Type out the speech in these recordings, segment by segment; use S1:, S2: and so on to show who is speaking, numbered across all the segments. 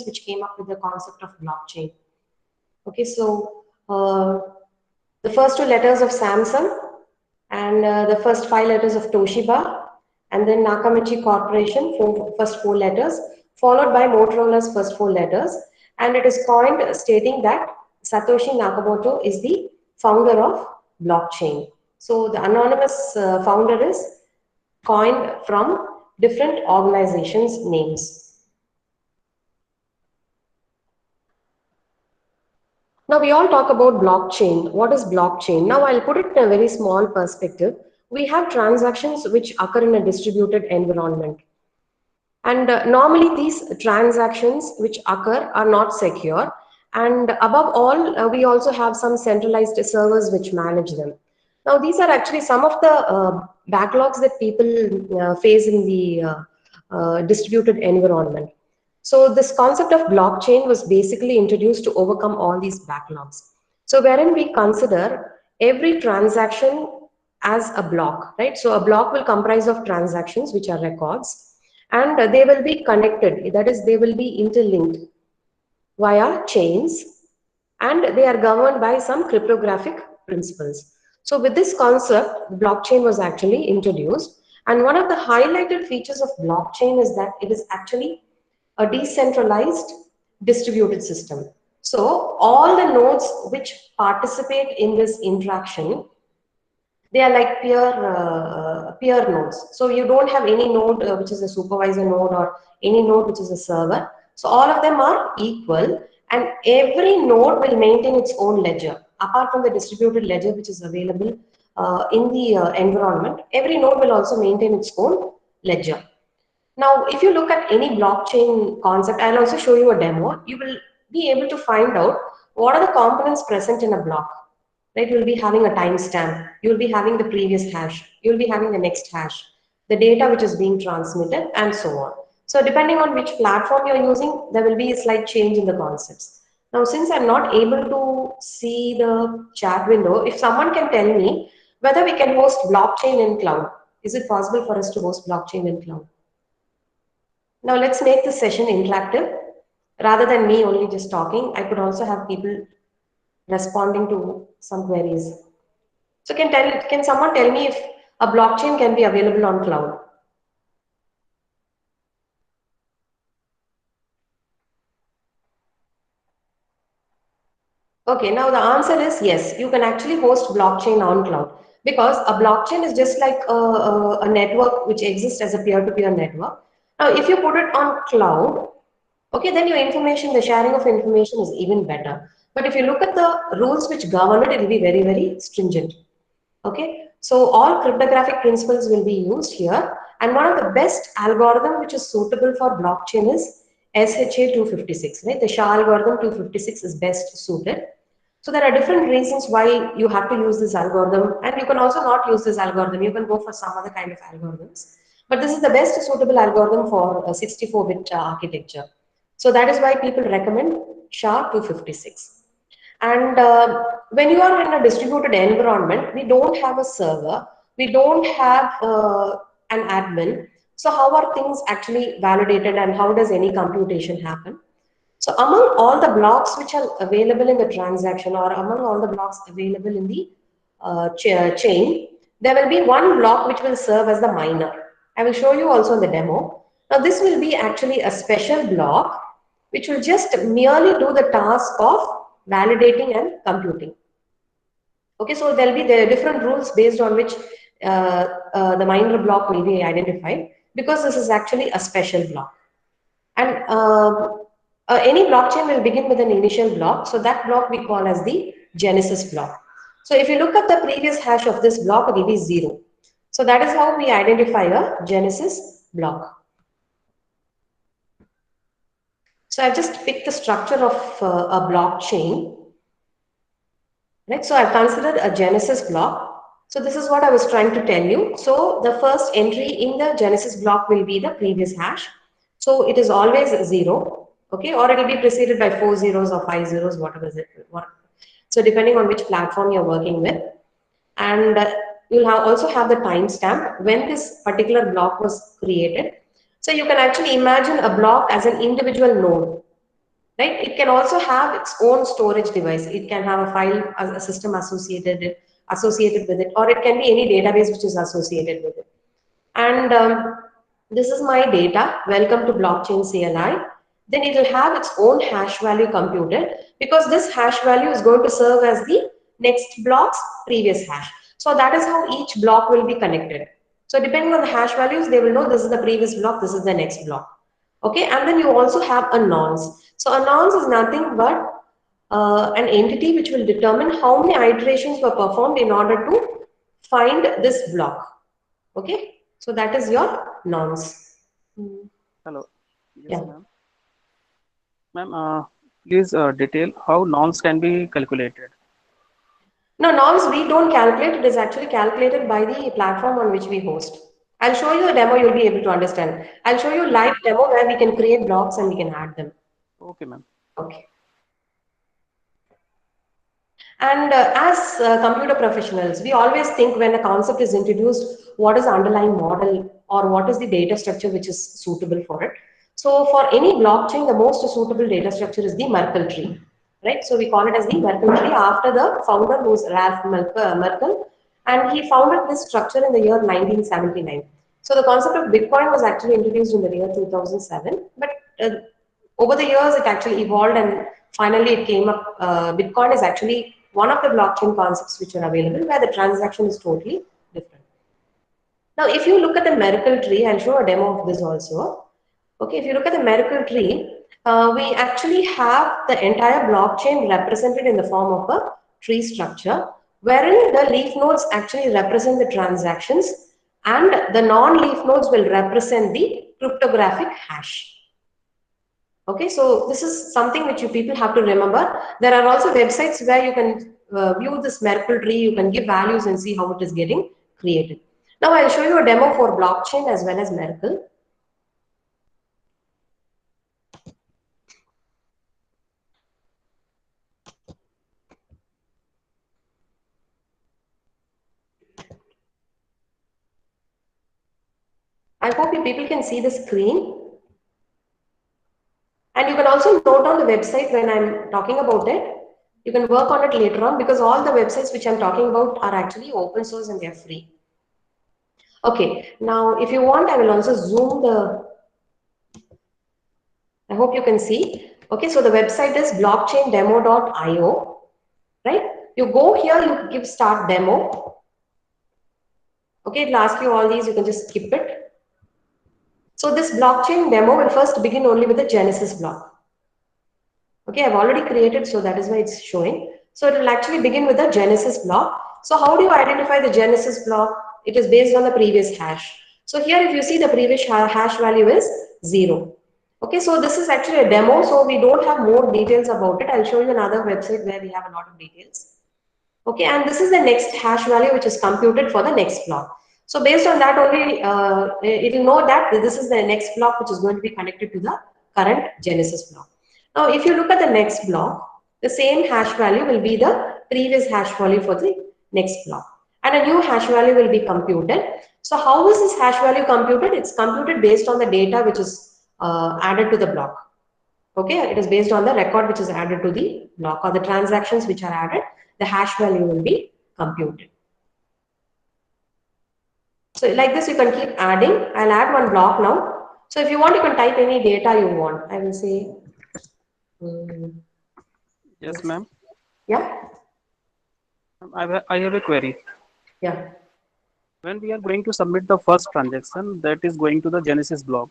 S1: which came up with the concept of blockchain. Okay, so the first 2 letters of Samsung and the first 5 letters of Toshiba, and then Nakamichi Corporation, first 4 letters, followed by Motorola's first 4 letters, and it is coined stating that Satoshi Nakamoto is the founder of blockchain. So the anonymous founder is coined from different organizations' names. Now we all talk about blockchain. What is blockchain? Now I'll put it in a very small perspective. We have transactions which occur in a distributed environment. And normally these transactions which occur are not secure. And above all, we also have some centralized servers which manage them. Now these are actually some of the backlogs that people face in the distributed environment. So this concept of blockchain was basically introduced to overcome all these backlogs. So wherein we consider every transaction as a block, right? So a block will comprise of transactions which are records, and they will be connected. That is, they will be interlinked via chains, and they are governed by some cryptographic principles. So with this concept, blockchain was actually introduced. And one of the highlighted features of blockchain is that it is actually a decentralized distributed system. So all the nodes which participate in this interaction, they are like peer nodes. So you don't have any node which is a supervisor node or any node which is a server. So all of them are equal, and every node will maintain its own ledger. Apart from the distributed ledger which is available in the environment, every node will also maintain its own ledger. Now, if you look at any blockchain concept, I'll also show you a demo. You will be able to find out what are the components present in a block. Right? You'll be having a timestamp. You'll be having the previous hash. You'll be having the next hash, the data which is being transmitted, and so on. So depending on which platform you're using, there will be a slight change in the concepts. Now, since I'm not able to see the chat window, if someone can tell me whether we can host blockchain in cloud. Is it possible for us to host blockchain in cloud? Now let's make this session interactive. Rather than me only just talking, I could also have people responding to some queries. So can someone tell me if a blockchain can be available on cloud? Okay, now the answer is yes, you can actually host blockchain on cloud, because a blockchain is just like a network which exists as a peer-to-peer network. Now, if you put it on cloud, okay, then your information, the sharing of information is even better. But if you look at the rules which govern it, it will be very, very stringent. Okay, so all cryptographic principles will be used here. And one of the best algorithm which is suitable for blockchain is SHA 256, right? The SHA algorithm 256 is best suited. So there are different reasons why you have to use this algorithm, and you can also not use this algorithm. You can go for some other kind of algorithms. But this is the best suitable algorithm for a 64-bit architecture. So that is why people recommend SHA 256. And when you are in a distributed environment, we don't have a server, we don't have an admin. So how are things actually validated, and how does any computation happen? So among all the blocks which are available in the transaction, or among all the blocks available in the chain, there will be one block which will serve as the miner. I will show you also in the demo. Now this will be actually a special block which will just merely do the task of validating and computing. Okay, so there will be the different rules based on which the miner block will be identified, because this is actually a special block. And any blockchain will begin with an initial block. So that block we call as the genesis block. So if you look at the previous hash of this block, it will be 0. So that is how we identify a genesis block. So I've just picked the structure of a blockchain. Right? So I've considered a genesis block. So this is what I was trying to tell you. So the first entry in the genesis block will be the previous hash. So it is always 0, okay, or it will be preceded by 4 zeros or 5 zeros, whatever is it. So depending on which platform you're working with. And you'll also have the timestamp when this particular block was created. So you can actually imagine a block as an individual node. right? It can also have its own storage device. It can have a file, a system associated with it, or it can be any database which is associated with it. And this is my data. Welcome to blockchain CLI. Then it will have its own hash value computed, because this hash value is going to serve as the next block's previous hash. So that is how each block will be connected. So depending on the hash values, they will know this is the previous block, this is the next block. Okay, and then you also have a nonce. So a nonce is nothing but an entity which will determine how many iterations were performed in order to find this block. Okay, so that is your nonce.
S2: Hello. Yes,
S1: Yeah.
S2: ma'am. Ma'am, please detail how norms can be calculated.
S1: No, nonce we don't calculate. It is actually calculated by the platform on which we host. I'll show you a demo. You'll be able to understand. I'll show you a live demo where we can create blocks and we can add them.
S2: Okay, ma'am.
S1: Okay. And as computer professionals, we always think when a concept is introduced, what is the underlying model or what is the data structure which is suitable for it. So for any blockchain, the most suitable data structure is the Merkle tree, right? So we call it as the Merkle tree after the founder, who's Ralph Merkle, and he founded this structure in the year 1979. So the concept of Bitcoin was actually introduced in the year 2007, but uh, over the years it actually evolved, and finally it came up. Bitcoin is actually one of the blockchain concepts which are available where the transaction is totally different. Now, if you look at the Merkle tree, I'll show a demo of this also. Okay, if you look at the Merkle tree, we actually have the entire blockchain represented in the form of a tree structure, wherein the leaf nodes actually represent the transactions and the non-leaf nodes will represent the cryptographic hash. Okay, so this is something which you people have to remember. There are also websites where you can view this Merkle tree, you can give values and see how it is getting created. Now I'll show you a demo for blockchain as well as Merkle. I hope you people can see the screen. And you can also note on the website when I'm talking about it. You can work on it later on, because all the websites which I'm talking about are actually open source and they're free. Okay, now if you want, I will also zoom the, I hope you can see. Okay, so the website is blockchaindemo.io, right? You go here, you give start demo. Okay, it'll ask you all these, you can just skip it. So this blockchain demo will first begin only with the Genesis block. Okay, I've already created, so that is why it's showing. So it will actually begin with the Genesis block. So how do you identify the Genesis block? It is based on the previous hash. So here, if you see, the previous hash value is 0. Okay, so this is actually a demo, so we don't have more details about it. I'll show you another website where we have a lot of details. Okay, and this is the next hash value which is computed for the next block. So based on that only, it will know that this is the next block which is going to be connected to the current Genesis block. Now, if you look at the next block, the same hash value will be the previous hash value for the next block. And a new hash value will be computed. So how is this hash value computed? It's computed based on the data which is added to the block. Okay, it is based on the record which is added to the block, or the transactions which are added, the hash value will be computed. So like this, you can keep adding. I'll add one block now. So if you want, you can type any data you want. I will say,
S2: Yes, ma'am.
S1: yeah,
S2: I have a query.
S1: yeah.
S2: When we are going to submit the first transaction, that is going to the Genesis block,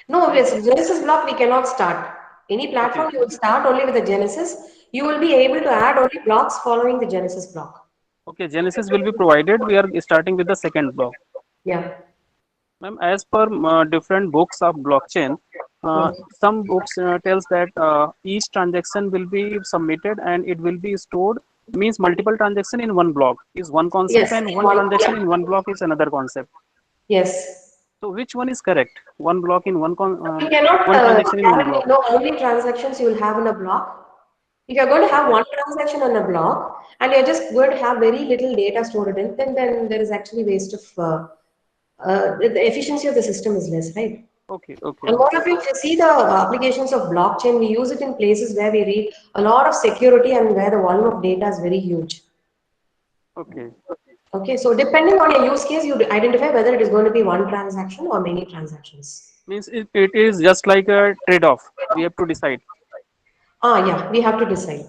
S1: No,
S2: right?
S1: yes, Genesis block we cannot start. Any
S2: Okay.
S1: platform you will start only with the Genesis. You will be able to add only blocks following the Genesis block.
S2: Okay, Genesis will be provided. We are starting with the second block.
S1: Yeah.
S2: Ma'am, as per different books of blockchain,
S1: Yes.
S2: some books tells that each transaction will be submitted and it will be stored. Means multiple transaction in one block is one concept,
S1: Yes.
S2: and one
S1: One.
S2: transaction
S1: Yeah.
S2: in one block is another concept.
S1: Yes.
S2: So which one is correct? One block in
S1: You cannot
S2: one transaction in one
S1: guarantee
S2: block.
S1: know how many transactions you will have in a block. If you're going to have
S2: Okay.
S1: one transaction on a block and you're just going to have very little data stored in it, then there is actually waste of the efficiency of the system is less, right?
S2: Okay, okay,
S1: And what if you see the applications of blockchain, we use it in places where we read a lot of security and where the volume of data is very huge.
S2: okay.
S1: Okay, so depending on your use case, you identify whether it is going to be one transaction or many transactions.
S2: Means it is just like a trade-off. We have to decide.
S1: Yeah, we have to decide.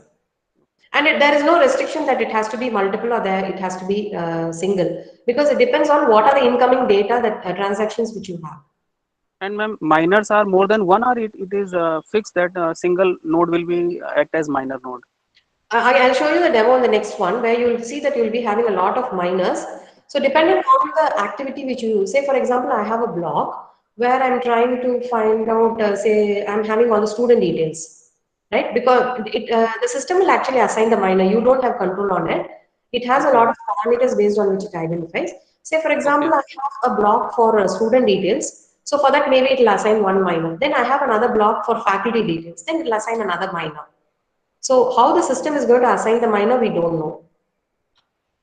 S1: And there is no restriction that it has to be multiple or there it has to be single, because it depends on what are the incoming data that transactions which you have.
S2: And ma'am, minors are more than one, or it is fixed that a single node will be act as minor node.
S1: I'll show you the demo in the next one where you'll see that you'll be having a lot of miners. So
S2: Okay,
S1: depending on the activity which you say, for example, I have a blog where I'm trying to find out, say, I'm having all the student details, right? Because the system will actually assign the miner. You don't have control on it. It has a lot
S2: okay,
S1: of parameters based on which it identifies. Say, for example,
S2: okay,
S1: I have a block for student details. So for that, maybe it will assign one miner. Then I have another block for faculty details. Then it will assign another miner. So how the system is going to assign the minor, we don't know.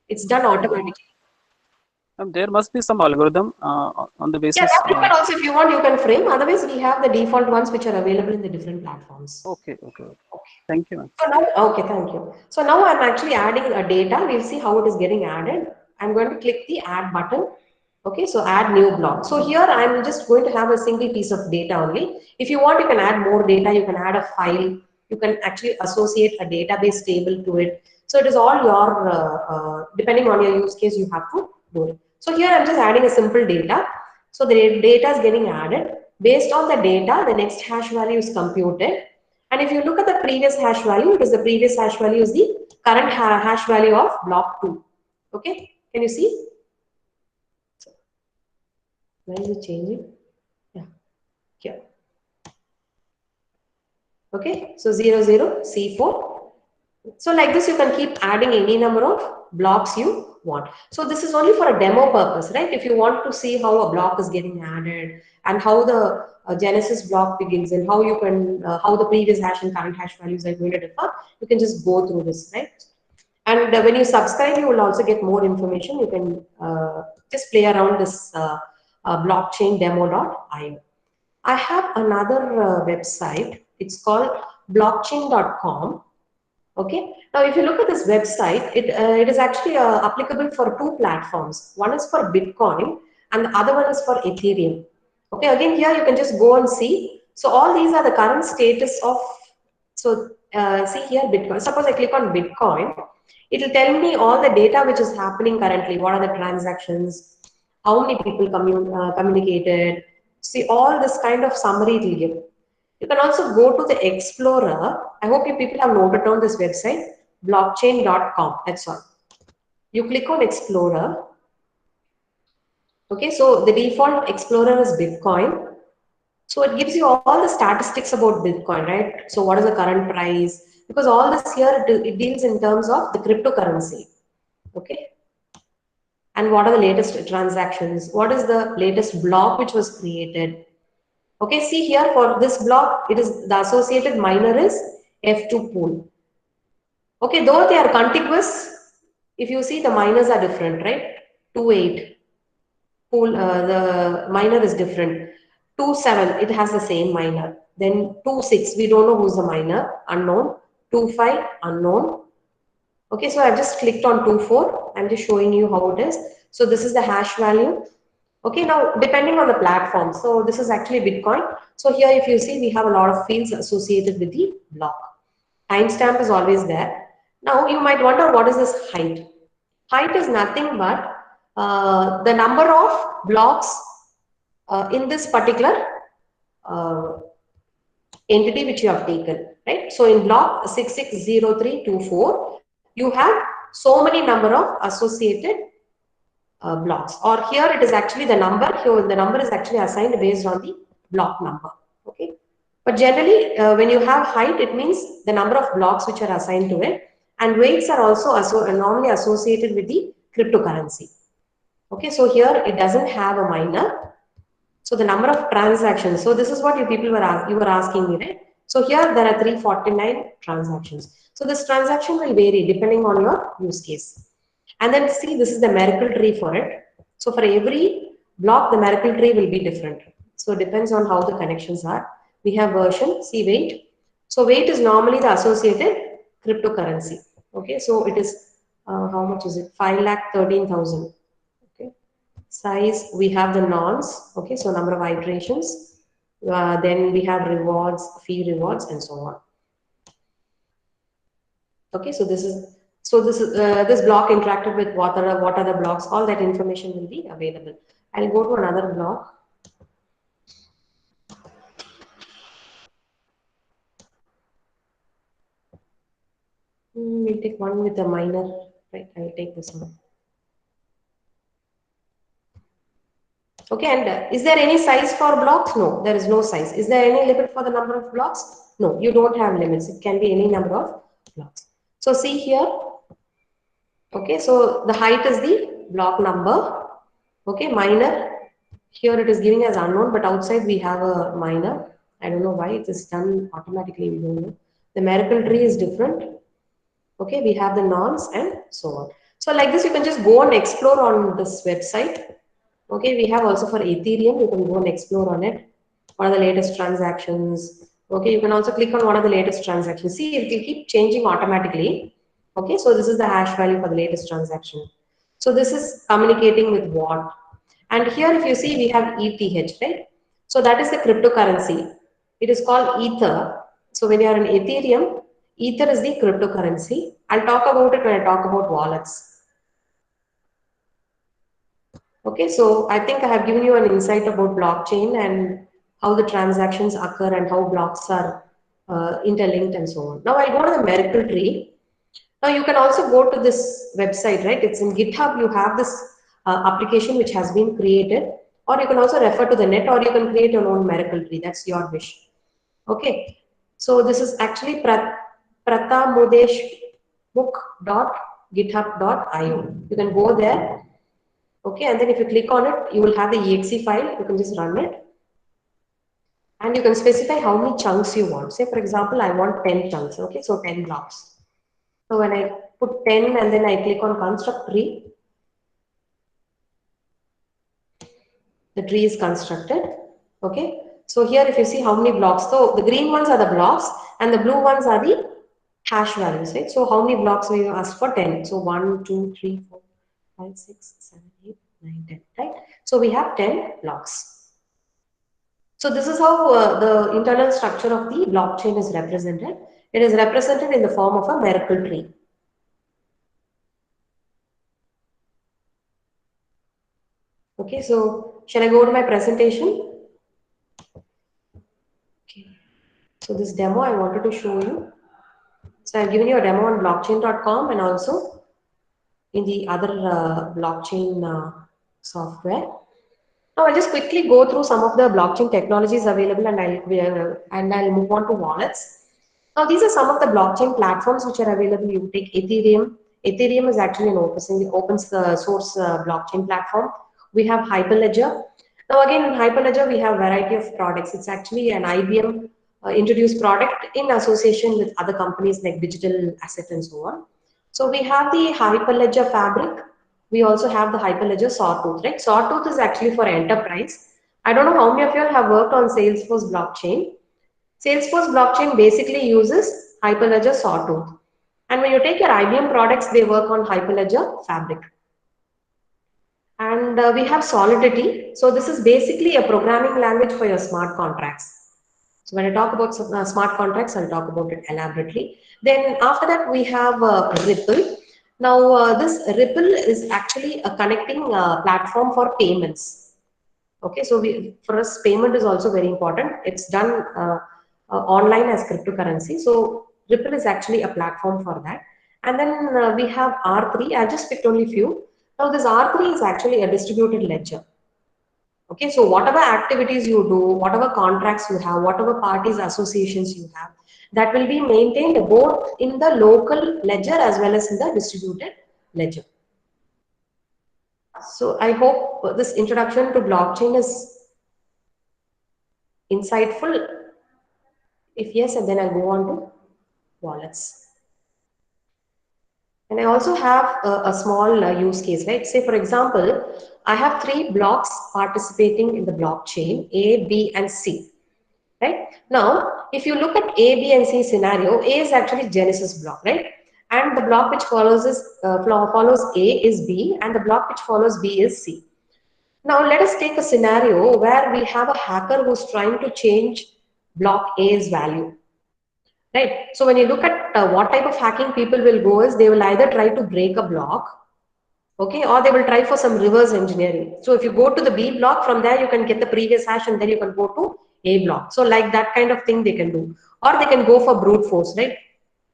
S1: It's done
S2: okay.
S1: automatically.
S2: There must be some algorithm on the
S1: Yeah,
S2: basis.
S1: that you can also, if you want, you can frame. Otherwise, we have the default ones which are available in the different platforms.
S2: Okay, okay, okay. Thank you, ma'am.
S1: So now, okay, thank you. So now I'm actually adding a data. We'll see how it is getting added. I'm going to click the add button. Okay, so add new block. So here I'm just going to have a single piece of data only. If you want, you can add more data. You can add a file. You can actually associate a database table to it. So it is all your, depending on your use case, you have to do it. So here I'm just adding a simple data. So the data is getting added. Based on the data, the next hash value is computed. And if you look at the previous hash value, because the previous hash value is the current hash value of block 2. Okay, can you see? Where is it changing? Yeah, here. Okay, so 00, C4. So like this, you can keep adding any number of blocks you want. So this is only for a demo purpose, right? If you want to see how a block is getting added and how the Genesis block begins and how you can, how the previous hash and current hash values are going to differ, you can just go through this, right? And when you subscribe, you will also get more information. You can just play around this blockchain demo.io. I have another website. It's called blockchain.com. Okay. Now, if you look at this website, it is actually applicable for two platforms. One is for Bitcoin, and the other one is for Ethereum. Okay. Again, here you can just go and see. So all these are the current status of. So see here, Bitcoin. Suppose I click on Bitcoin, it will tell me all the data which is happening currently. What are the transactions? How many people communicated? See all this kind of summary it will give. You can also go to the Explorer. I hope you people have noted down this website, blockchain.com. That's all. You click on Explorer. Okay, so the default Explorer is Bitcoin. So it gives you all the statistics about Bitcoin, right? So what is the current price? Because all this here, it deals in terms of the cryptocurrency. Okay. And what are the latest transactions? What is the latest block which was created? Okay, see here for this block, it is the associated miner is F2 pool. Okay, though they are contiguous, if you see the miners are different, right? 2.8 pool, the miner is different. 2.7, it has the same miner. Then 2.6, we don't know who's the miner, unknown. 2.5, unknown. Okay, so I've just clicked on 2.4. I'm just showing you how it is. So this is the hash value. Okay, now depending on the platform. So this is actually Bitcoin. So here, if you see, we have a lot of fields associated with the block. Timestamp is always there. Now you might wonder, what is this height? Height is nothing but the number of blocks in this particular uh, entity which you have taken, right? So in block 660324, you have so many number of associated blocks, or here it is actually the number. Here the number is actually assigned based on the block number. Okay, but generally when you have height, it means the number of blocks which are assigned to it, and weights are also normally associated with the cryptocurrency. Okay, so here it doesn't have a minor. So the number of transactions. So this is what you people were asking me, right? So here there are 349 transactions. So this transaction will vary depending on your use case. And then see, this is the miracle tree for it. So for every block, the miracle tree will be different. So it depends on how the connections are. We have version, see weight. So weight is normally the associated cryptocurrency. Okay, so it is, how much is it? 5,13,000. Okay, size, we have the nonce. Okay, so number of iterations. Then we have rewards, fee rewards, and so on. Okay, so this block interacted with what are the blocks, all that information will be available. I'll go to another block. We'll take one with a minor, right? I'll take this one. Okay, and is there any size for blocks? No, there is no size. Is there any limit for the number of blocks? No, you don't have limits. It can be any number of blocks. So see here. Okay, so the height is the block number. Okay, minor. Here it is giving as unknown, but outside we have a minor. I don't know why it is done automatically. We don't know. The miracle tree is different. Okay, we have the nonce and so on. So like this, you can just go and explore on this website. Okay, we have also for Ethereum, you can go and explore on it. What are the latest transactions? Okay, you can also click on one of the latest transactions. See, it will keep changing automatically. Okay, so this is the hash value for the latest transaction. So this is communicating with what? And here, if you see, we have ETH, right? So that is the cryptocurrency. It is called Ether. So when you are in Ethereum, Ether is the cryptocurrency. I'll talk about it when I talk about wallets. Okay, so I think I have given you an insight about blockchain and how the transactions occur and how blocks are interlinked and so on. Now I'll go to the miracle tree. Now you can also go to this website, right? It's in GitHub. You have this application which has been created, or you can also refer to the net, or you can create your own miracle tree. That's your wish. Okay, so this is actually pratamudeshbook.github.io. You can go there. Okay, and then if you click on it, you will have the exe file. You can just run it. And you can specify how many chunks you want. Say, for example, I want 10 chunks. Okay, so 10 blocks. So when I put 10 and then I click on construct tree, the tree is constructed. Okay, so here if you see how many blocks, so the green ones are the blocks and the blue ones are the hash values, right? So how many blocks we asked for? 10. So 1, 2, 3, 4, 5, 6, 7, 8, 9, 10, right? So we have 10 blocks. So this is how the internal structure of the blockchain is represented. It is represented in the form of a miracle tree. Okay, so shall I go to my presentation? Okay. So this demo I wanted to show you. So I've given you a demo on blockchain.com and also in the other blockchain software. Now I'll just quickly go through some of the blockchain technologies available and I'll move on to wallets. Now these are some of the blockchain platforms which are available. You take Ethereum. Ethereum is actually an open source blockchain platform. We have Hyperledger. Now again in Hyperledger we have variety of products. It's actually an IBM introduced product in association with other companies like Digital Asset and so on. So we have the Hyperledger Fabric. We also have the Hyperledger Sawtooth, right? Sawtooth is actually for enterprise. I don't know how many of you have worked on Salesforce blockchain. Salesforce blockchain basically uses Hyperledger Sawtooth. And when you take your IBM products, they work on Hyperledger Fabric. And we have Solidity. So this is basically a programming language for your smart contracts. So when I talk about smart contracts, I'll talk about it elaborately. Then after that, we have Ripple. Now, this Ripple is actually a connecting platform for payments. Okay, so for us, payment is also very important. It's done online as cryptocurrency. So Ripple is actually a platform for that. And then we have R3. I just picked only few. Now, this R3 is actually a distributed ledger. Okay, so whatever activities you do, whatever contracts you have, whatever parties, associations you have, that will be maintained both in the local ledger as well as in the distributed ledger. So I hope this introduction to blockchain is insightful. If yes, and then I'll go on to wallets. And I also have a small use case, right? Say, for example, I have 3 blocks participating in the blockchain, A, B, and C. Right? Now, if you look at A, B, and C scenario, A is actually Genesis block, right? And the block which follows follows A is B, and the block which follows B is C. Now, let us take a scenario where we have a hacker who's trying to change block A's value, right? So when you look at what type of hacking people will go is they will either try to break a block, okay, or they will try for some reverse engineering. So if you go to the B block, from there you can get the previous hash and then you can go to A block. So like that kind of thing they can do, or they can go for brute force, right?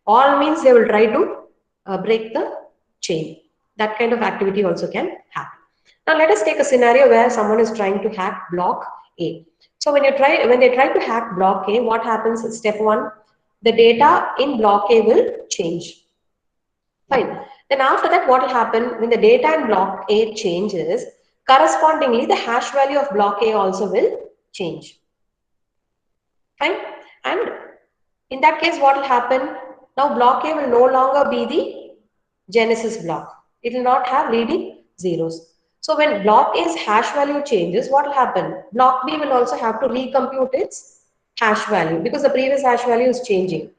S1: All means they will try to break the chain. That kind of activity also can happen. Now let us take a scenario where someone is trying to hack block A. So when they try to hack block A, what happens is step 1, the data in block A will change. Fine. Then after that, what will happen when the data in block A changes, correspondingly, the hash value of block A also will change. Fine. And in that case, what will happen? Now block A will no longer be the Genesis block. It will not have leading zeros. So when block A's hash value changes, what will happen? Block B will also have to recompute its hash value because the previous hash value is changing.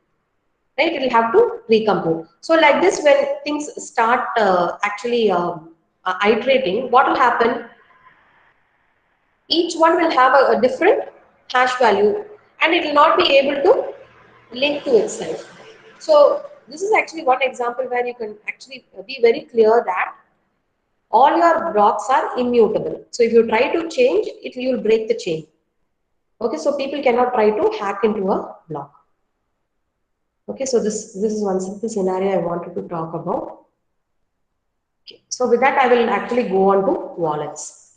S1: Right, it will have to recompute. So like this, when things start iterating, what will happen? Each one will have a different hash value and it will not be able to link to itself. So this is actually one example where you can actually be very clear that all your blocks are immutable. So if you try to change it, you will break the chain. Okay, so people cannot try to hack into a block. Okay, so this is one simple scenario I wanted to talk about. Okay, so with that, I will actually go on to wallets.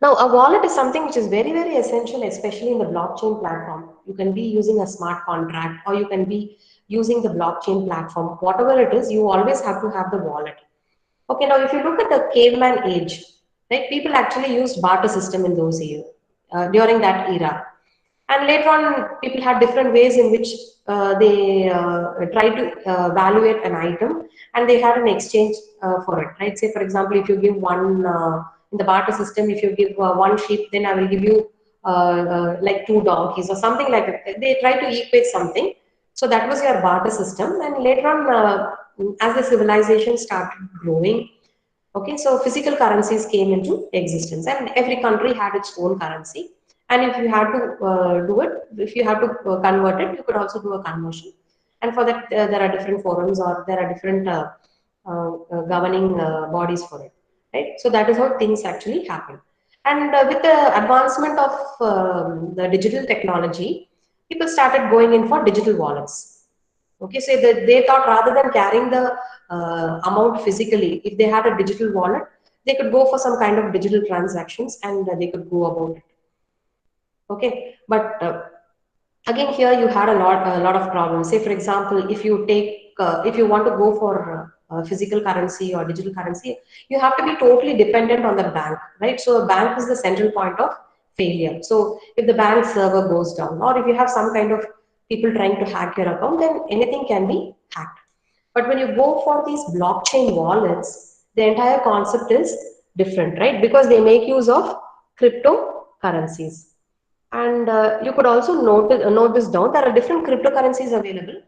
S1: Now, a wallet is something which is very, very essential, especially in the blockchain platform. You can be using a smart contract or you can be using the blockchain platform. Whatever it is, you always have to have the wallet. Okay, now if you look at the caveman age, right, people actually used barter system in those years, during that era. And later on, people had different ways in which they try to evaluate an item and they had an exchange for it, right? Say, for example, if you give one, in the barter system, if you give one sheep, then I will give you like 2 donkeys or something like that. They try to equate something. So that was your barter system. And later on, as the civilization started growing, okay, so physical currencies came into existence and every country had its own currency. And if you had to if you had to convert it, you could also do a conversion. And for that, there are different forums or there are different governing bodies for it, right? So that is how things actually happen. And with the advancement of the digital technology, people started going in for digital wallets. Okay, so they thought rather than carrying the amount physically, if they had a digital wallet, they could go for some kind of digital transactions and they could go about it. Okay, but again here you had a lot of problems. Say for example, if you take if you want to go for physical currency or digital currency, you have to be totally dependent on the bank, right? So a bank is the central point of failure. So if the bank server goes down or if you have some kind of people trying to hack your account, then anything can be hacked. But when you go for these blockchain wallets, the entire concept is different, right? Because they make use of cryptocurrencies. And you could also note this down. There are different cryptocurrencies available.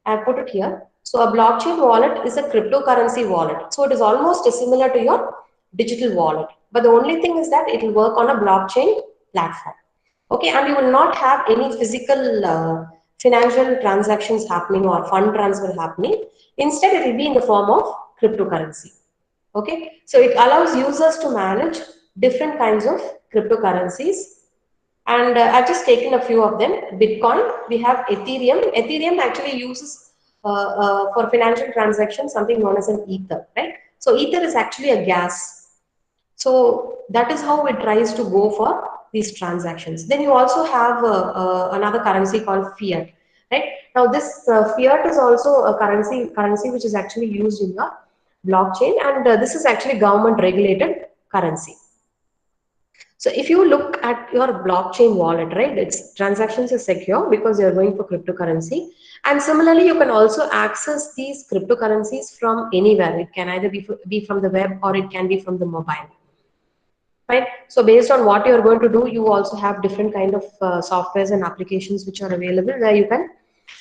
S1: I've put it here. So a blockchain wallet is a cryptocurrency wallet. So it is almost similar to your digital wallet. But the only thing is that it will work on a blockchain platform. Okay, and you will not have any physical financial transactions happening or fund transfer happening. Instead, it will be in the form of cryptocurrency. Okay, so it allows users to manage different kinds of cryptocurrencies. And I've just taken a few of them. Bitcoin, we have Ethereum. Ethereum actually uses for financial transactions something known as an ether, right? So ether is actually a gas. So that is how it tries to go for these transactions. Then you also have another currency called fiat, right? Now this fiat is also a currency which is actually used in the blockchain, and this is actually government regulated currency. So if you look at your blockchain wallet, right, its transactions are secure because you're going for cryptocurrency. And similarly, you can also access these cryptocurrencies from anywhere. It can either be from the web or it can be from the mobile. Right? So based on what you're going to do, you also have different kind of softwares and applications which are available where you can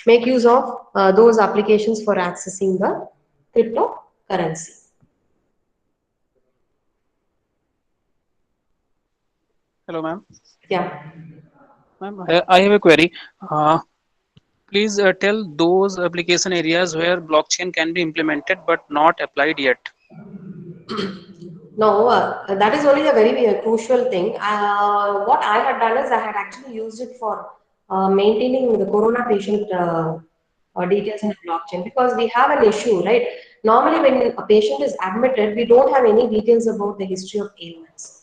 S1: make use of those applications for accessing the cryptocurrency.
S2: Hello, ma'am.
S1: Yeah.
S2: Ma'am, I have a query. Please tell those application areas where blockchain can be implemented but not applied yet.
S1: No, that is only a very crucial thing. What I had done is I had actually used it for maintaining the corona patient details in the blockchain because we have an issue, right? Normally, when a patient is admitted, we don't have any details about the history of ailments.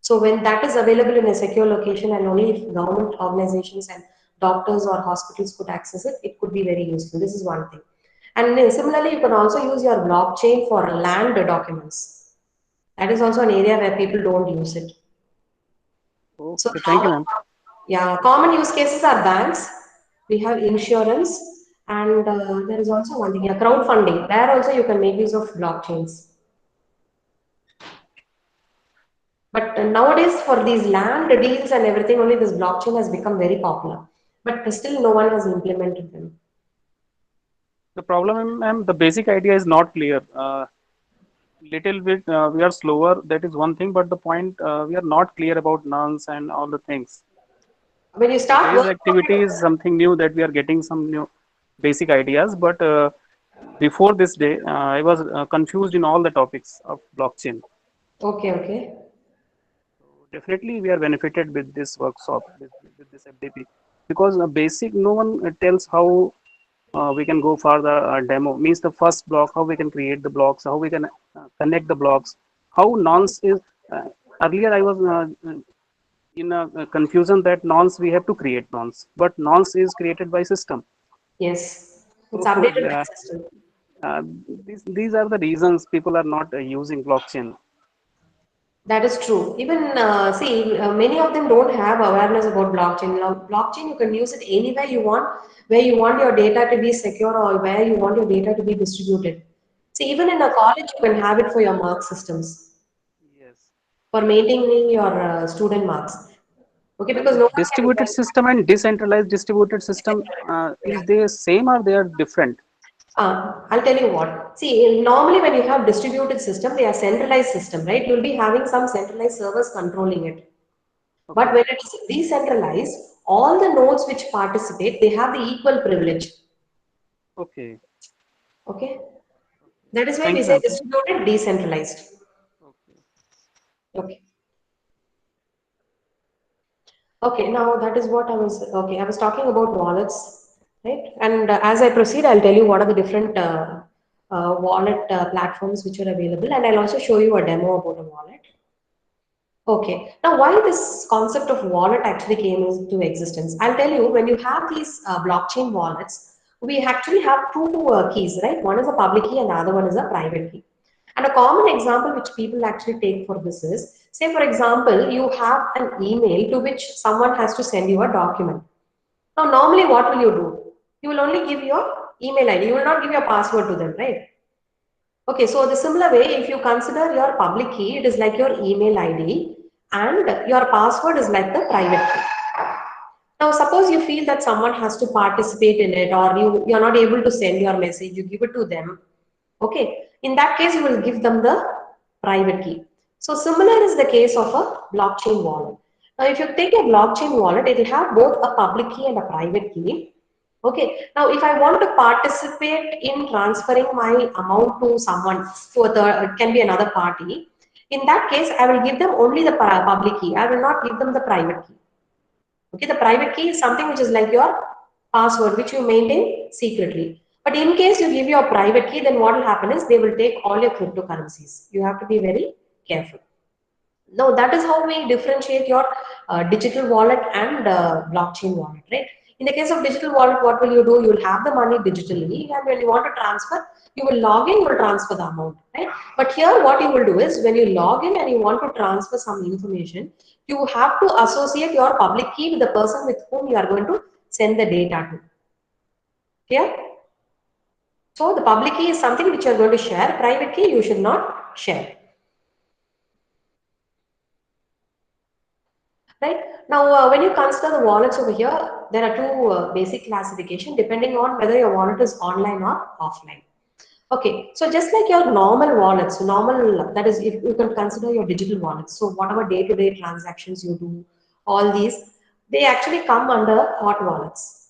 S1: So when that is available in a secure location and only if government organizations and doctors or hospitals could access it, it could be very useful. This is one thing. And similarly, you can also use your blockchain for land documents. That is also an area where people don't use it. So
S2: Okay, thank you, ma'am.
S1: yeah, common use cases are banks. We have insurance, and there is also one thing, yeah, crowdfunding. There also you can make use of blockchains. But nowadays, for these land deals and everything, only this blockchain has become very popular. But still, no one has implemented them.
S2: The problem, ma'am, the basic idea is not clear. Little bit we are slower. That is one thing, but the point we are not clear about nonce and all the things.
S1: When you start
S2: Today's
S1: working on
S2: activity
S1: it,
S2: is something new that we are getting some new basic ideas. But before this day, I was confused in all the topics of blockchain.
S1: okay, okay.
S2: Definitely, we are benefited with this workshop, with this FDP, because basic no one tells how we can go for the demo. Means the first block, how we can create the blocks, how we can connect the blocks, how nonce is. Earlier, I was in a confusion that nonce we have to create nonce, but nonce is created by system.
S1: Yes, it's
S2: So
S1: updated by system.
S2: uh, these are the reasons people are not using blockchain.
S1: That is true. Even see, many of them don't have awareness about blockchain. Now, blockchain, you can use it anywhere you want, where you want your data to be secure or where you want your data to be distributed. See, even in a college, you can have it for your mark systems,
S2: Yes.
S1: for maintaining your student marks. Okay, because
S2: Ma'am,
S1: no one can
S2: distributed system and decentralized distributed system is they same or they are different?
S1: I'll tell you what. See, normally when you have distributed system, they are centralized system, right? You'll be having some centralized servers controlling it. But
S2: Okay.
S1: when it is decentralized, all the nodes which participate, they have the equal privilege.
S2: Okay.
S1: Okay. That is why
S2: Thank
S1: we
S2: you,
S1: say
S2: ma'am.
S1: distributed, decentralized.
S2: Okay.
S1: Okay. Okay. Now that is what I was. Okay, I was talking about wallets, right? And as I proceed, I'll tell you what are the different wallet platforms which are available, and I'll also show you a demo about a wallet. Okay. Now, why this concept of wallet actually came into existence? I'll tell you, when you have these blockchain wallets, we actually have two keys, right? One is a public key and the other one is a private key. And a common example which people actually take for this is, say, for example, you have an email to which someone has to send you a document. Now, normally, what will you do? You will only give your email ID. You will not give your password to them, right? Okay, so the similar way, if you consider your public key, it is like your email ID and your password is like the private key. Now, suppose you feel that someone has to participate in it or you're not able to send your message, you give it to them. Okay, in that case, you will give them the private key. So similar is the case of a blockchain wallet. Now, if you take a blockchain wallet, it will have both a public key and a private key. Okay, now if I want to participate in transferring my amount to someone, to it can be another party. In that case, I will give them only the public key. I will not give them the private key. Okay, the private key is something which is like your password, which you maintain secretly. But in case you give your private key, then what will happen is they will take all your cryptocurrencies. You have to be very careful. Now, that is how we differentiate your digital wallet and blockchain wallet, right? In the case of digital wallet, what will you do? You will have the money digitally, and when you want to transfer, you will log in, you will transfer the amount, right? But here, what you will do is when you log in and you want to transfer some information, you have to associate your public key with the person with whom you are going to send the data to. Clear? So the public key is something which you are going to share. Private key you should not share. Right? Now, when you consider the wallets over here, there are two basic classification depending on whether your wallet is online or offline. Okay, so just like your normal wallets, normal, that is, if you can consider your digital wallets. So whatever day-to-day transactions you do, all these, they actually come under hot wallets.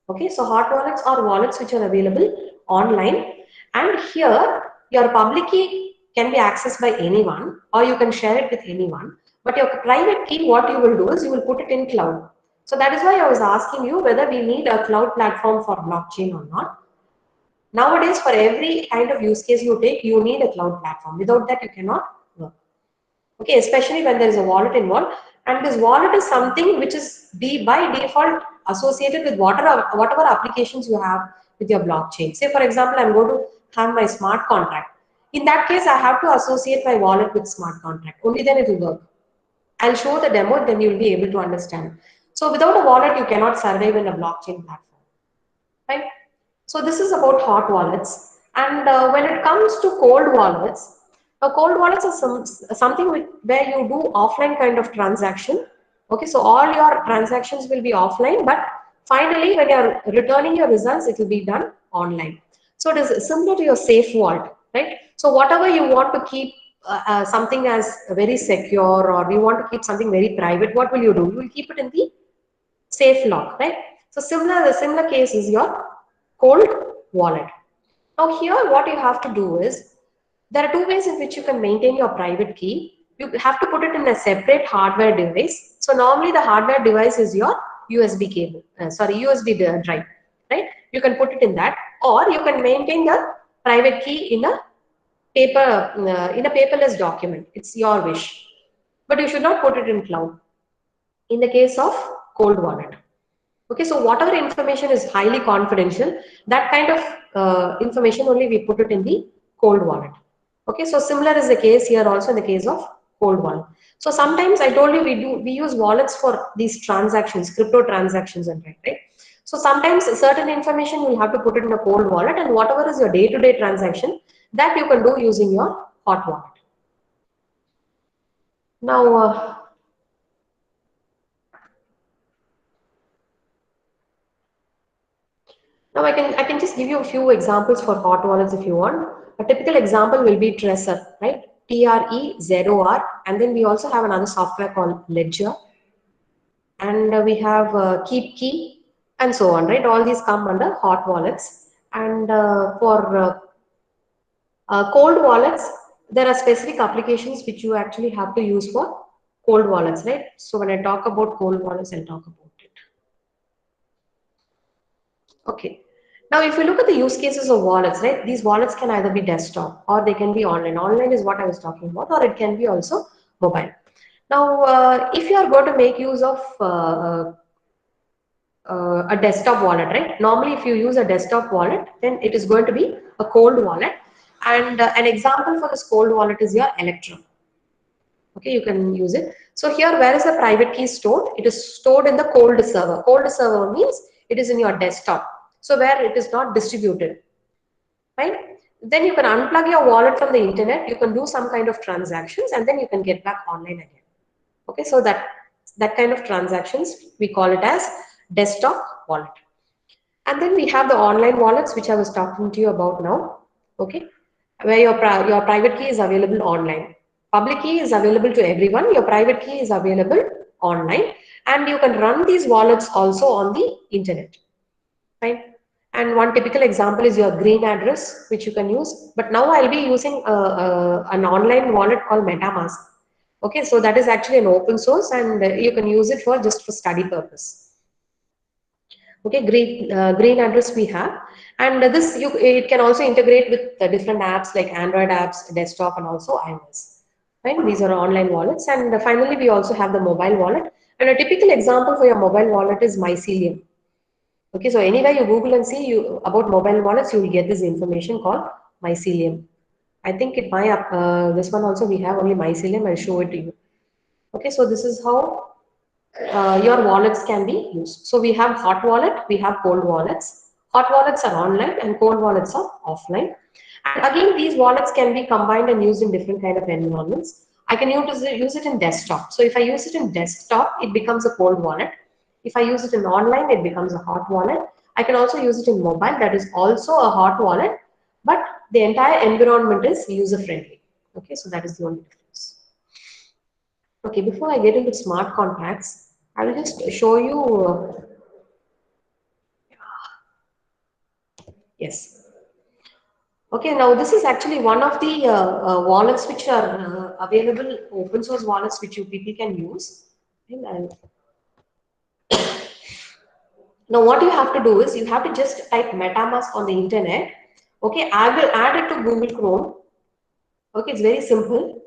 S1: Okay, so hot wallets are wallets which are available online, and here your public key can be accessed by anyone or you can share it with anyone. But your private key, what you will do is you will put it in cloud. So that is why I was asking you whether we need a cloud platform for blockchain or not. Nowadays, for every kind of use case you take, you need a cloud platform. Without that, you cannot work. Okay, especially when there is a wallet involved, and this wallet is something which is by default associated with whatever applications you have with your blockchain. Say, for example, I'm going to have my smart contract. In that case, I have to associate my wallet with smart contract. Only then it will work. I'll show the demo, then you'll be able to understand. So without a wallet, you cannot survive in a blockchain platform, right? So this is about hot wallets. And when it comes to cold wallets are something where you do offline kind of transaction. Okay, so all your transactions will be offline, but finally when you're returning your results, it will be done online. So it is similar to your safe vault, right? So whatever you want to keep something as very secure, or you want to keep something very private, what will you do? You will keep it in the safe lock, right? So the similar case is your cold wallet. Now here what you have to do is, there are two ways in which you can maintain your private key. You have to put it in a separate hardware device. So normally the hardware device is your USB cable, USB drive, right? You can put it in that, or you can maintain the private key in a paperless document. It's your wish, but you should not put it in cloud. In the case of cold wallet. Okay, so whatever information is highly confidential, that kind of information only we put it in the cold wallet. Okay, so similar is the case here also in the case of cold wallet. So sometimes I told you we use wallets for these transactions, crypto transactions and right? So sometimes certain information you'll have to put it in a cold wallet, and whatever is your day-to-day transaction, that you can do using your hot wallet. Now, Now I can just give you a few examples for hot wallets if you want. A typical example will be Trezor, right? Trezor, and then we also have another software called Ledger, and we have Keep Key, and so on, right? All these come under hot wallets, and for cold wallets, there are specific applications which you actually have to use for cold wallets, right? So when I talk about cold wallets, I'll talk about it. Okay. Now, if you look at the use cases of wallets, right, these wallets can either be desktop or they can be online. Online is what I was talking about, or it can be also mobile. Now, if you are going to make use of a desktop wallet, right? Normally, if you use a desktop wallet, then it is going to be a cold wallet. And an example for this cold wallet is your Electrum. Okay, you can use it. So here, where is the private key stored? It is stored in the cold server. Cold server means it is in your desktop. So where it is not distributed, right? Then you can unplug your wallet from the internet. You can do some kind of transactions, and then you can get back online again. Okay, so that kind of transactions we call it as desktop wallet. And then we have the online wallets, which I was talking to you about now. Okay, where your private key is available online. Public key is available to everyone. Your private key is available online, and you can run these wallets also on the internet, right? And one typical example is your green address, which you can use. But now I'll be using an online wallet called MetaMask. Okay, so that is actually an open source, and you can use it for just for study purpose. Okay, green address we have, and it can also integrate with the different apps like Android apps, desktop, and also iOS. Right, these are online wallets, and finally we also have the mobile wallet. And a typical example for your mobile wallet is Mycelium. Okay, so anywhere you Google and see about mobile wallets, you will get this information called Mycelium. I think this one also we have only Mycelium. I'll show it to you. Okay, so this is how your wallets can be used. So we have hot wallet, we have cold wallets. Hot wallets are online and cold wallets are offline. And again, these wallets can be combined and used in different kind of environments. I can use it in desktop. So if I use it in desktop, it becomes a cold wallet. If I use it in online, it becomes a hot wallet. I can also use it in mobile, that is also a hot wallet, but the entire environment is user friendly. Okay, so that is the only difference. Okay, before I get into smart contracts, I will just show you. Yes. Okay, now this is actually one of the wallets which are available, open source wallets which you people can use. And now what you have to do is you have to just type MetaMask on the internet. Okay, I will add it to Google Chrome. Okay, it's very simple.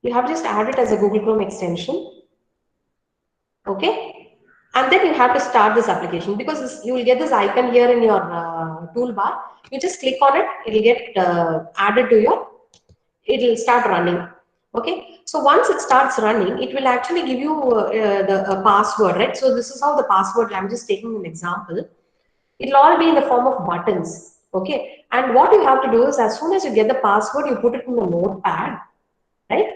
S1: You have to just add it as a Google Chrome extension. Okay, and then you have to start this application because you will get this icon here in your toolbar. You just click on it, it will get added to your, it will start running. Okay, so once it starts running, it will actually give you the password, right? So this is how the password, I'm just taking an example. It'll all be in the form of buttons. Okay, and what you have to do is as soon as you get the password, you put it in the notepad, right?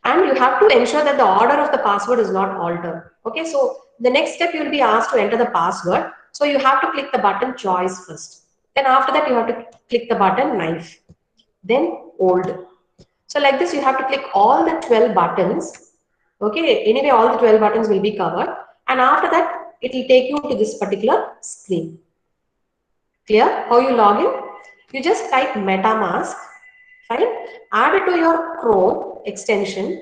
S1: And you have to ensure that the order of the password is not altered. Okay, so the next step you will be asked to enter the password. So you have to click the button choice first. Then after that you have to click the button knife. Then old. So like this you have to click all the 12 buttons. Okay, anyway all the 12 buttons will be covered. And after that it will take you to this particular screen. Clear how you log in? You just type MetaMask, fine, add it to your Chrome extension,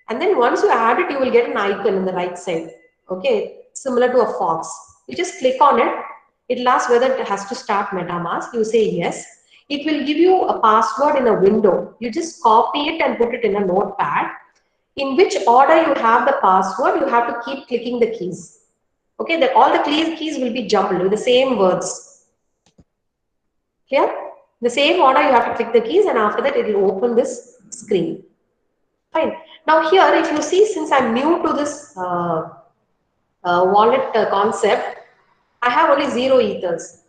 S1: and then once you add it, you will get an icon in the right side. Okay, similar to a fox. You just click on it. It'll ask whether it has to start MetaMask. You say yes. It will give you a password in a window. You just copy it and put it in a notepad. In which order you have the password, you have to keep clicking the keys. Okay, that all the keys will be jumbled with the same words. Clear? The same order you have to click the keys, and after that it will open this screen. Fine. Now here, if you see, since I'm new to this wallet concept, I have only 0 ethers.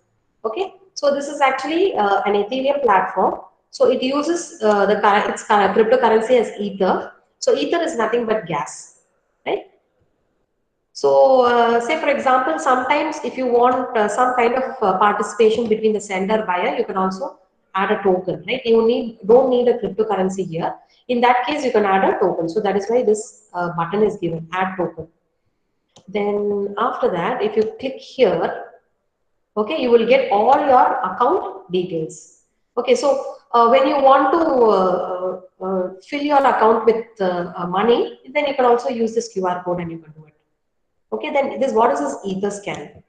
S1: Okay. So this is actually an Ethereum platform. So it uses its cryptocurrency as ether. So ether is nothing but gas, right? So, say for example, sometimes if you want some kind of participation between the sender buyer, you can also add a token, right? You don't need a cryptocurrency here. In that case, you can add a token. So that is why this button is given, add token. Then after that, if you click here, okay, you will get all your account details. Okay, so when you want to fill your account with money, then you can also use this QR code and you can do it. Okay, then what is this Etherscan?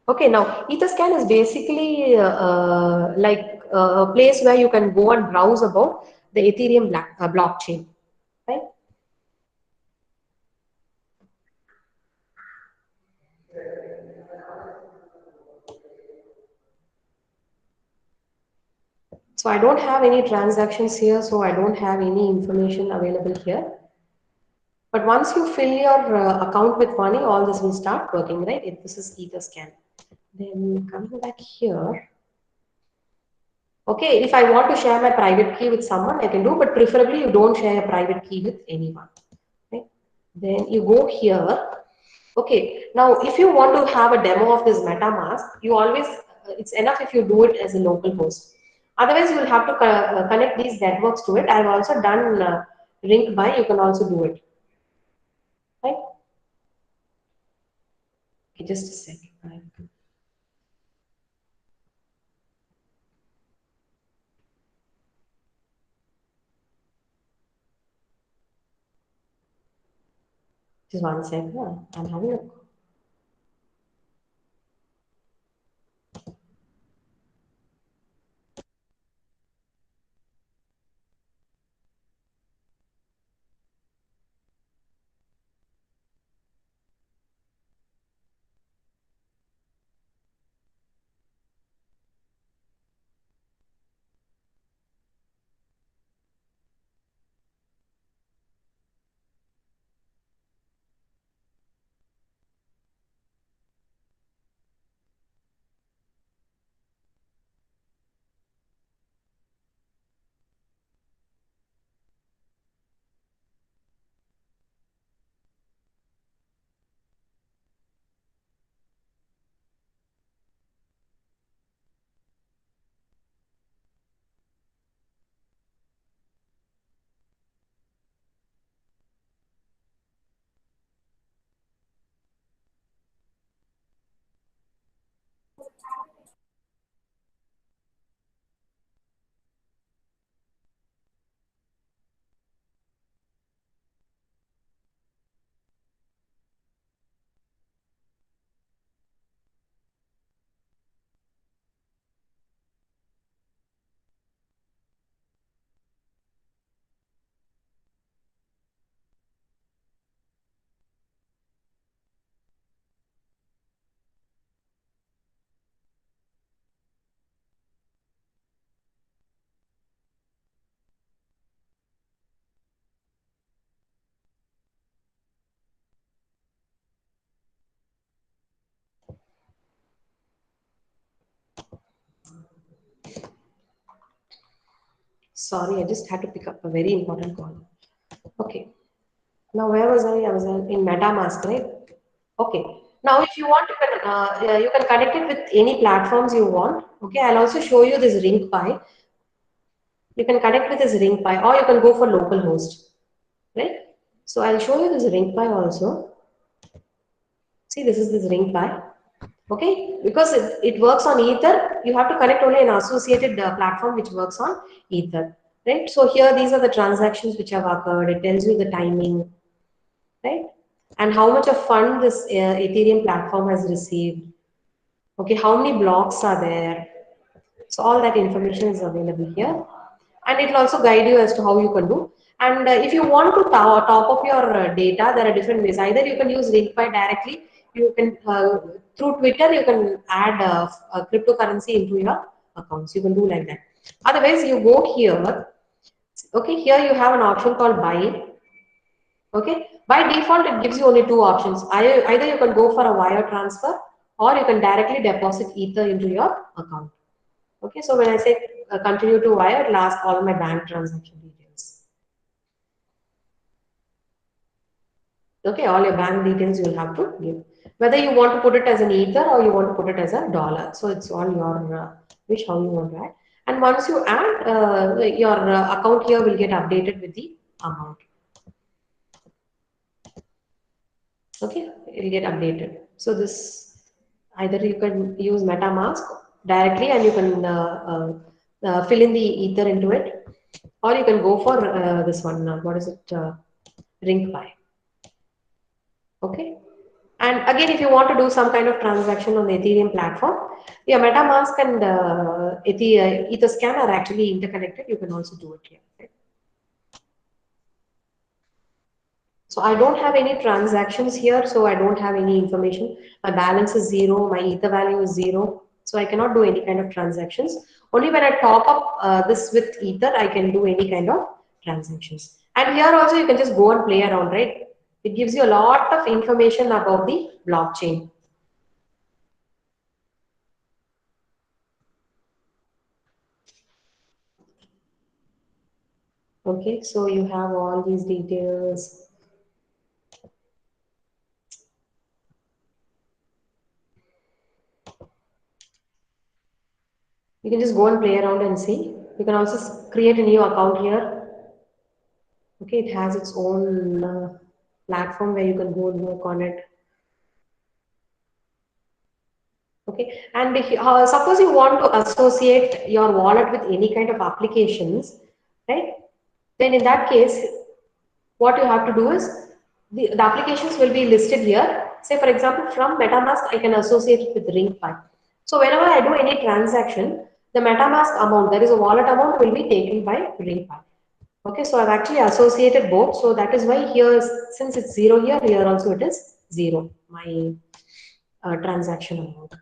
S1: Okay, now Etherscan is basically like a place where you can go and browse about the Ethereum blockchain, right? So I don't have any transactions here, so I don't have any information available here. But once you fill your account with money, all this will start working, right? If this is Etherscan. Then coming back here. Okay, if I want to share my private key with someone, I can do, but preferably you don't share your private key with anyone. Right? Then you go here. Okay, now if you want to have a demo of this MetaMask, you always, it's enough if you do it as a local host. Otherwise, you will have to connect these networks to it. I've also done Link by, you can also do it. Right? Okay, just a second. Just one second. I'm having a Sorry, I just had to pick up a very important call. Okay. Now, where was I? I was in MetaMask, right? Okay. Now, if you want, you can connect it with any platforms you want. Okay. I'll also show you this ring pi. You can connect with this ring pi, or you can go for local host, right? So I'll show you this ring pi also. See, this is this ring pi. Okay, because it works on Ether, you have to connect only an associated platform which works on Ether, right? So here, these are the transactions which have occurred. It tells you the timing, right? And how much of fund this Ethereum platform has received. Okay, how many blocks are there? So all that information is available here, and it will also guide you as to how you can do. And if you want to top up your data, there are different ways. Either you can use RinkPi directly. You can through Twitter you can add a cryptocurrency into your accounts. You can do like that. Otherwise, you go here. Okay, here you have an option called buy. Okay, by default it gives you only two options. Either you can go for a wire transfer or you can directly deposit Ether into your account. Okay, so when I say continue to wire, it'll ask all my bank transaction details. Okay, all your bank details you'll have to give. Whether you want to put it as an Ether or you want to put it as a dollar. So it's all your wish how you want to add. And once you add, your account here will get updated with the amount. Okay, it'll get updated. So this either you can use MetaMask directly and you can fill in the Ether into it, or you can go for this one. What is it? RinkPi. Okay. And again, if you want to do some kind of transaction on the Ethereum platform, yeah, MetaMask and Etherscan are actually interconnected. You can also do it here. Right? So I don't have any transactions here, so I don't have any information. My balance is zero, my Ether value is zero, so I cannot do any kind of transactions. Only when I top up this with Ether, I can do any kind of transactions. And here also you can just go and play around, right? It gives you a lot of information about the blockchain. Okay, so you have all these details. You can just go and play around and see. You can also create a new account here. Okay, it has its own platform where you can go and work on it. Okay, and suppose you want to associate your wallet with any kind of applications, right? Then in that case, what you have to do is the applications will be listed here. Say, for example, from MetaMask, I can associate it with RinkPi. So whenever I do any transaction, the MetaMask amount, that is a wallet amount, will be taken by RinkPi. Okay, so I've actually associated both. So that is why here, since it's zero here, here also it is zero, my transaction amount.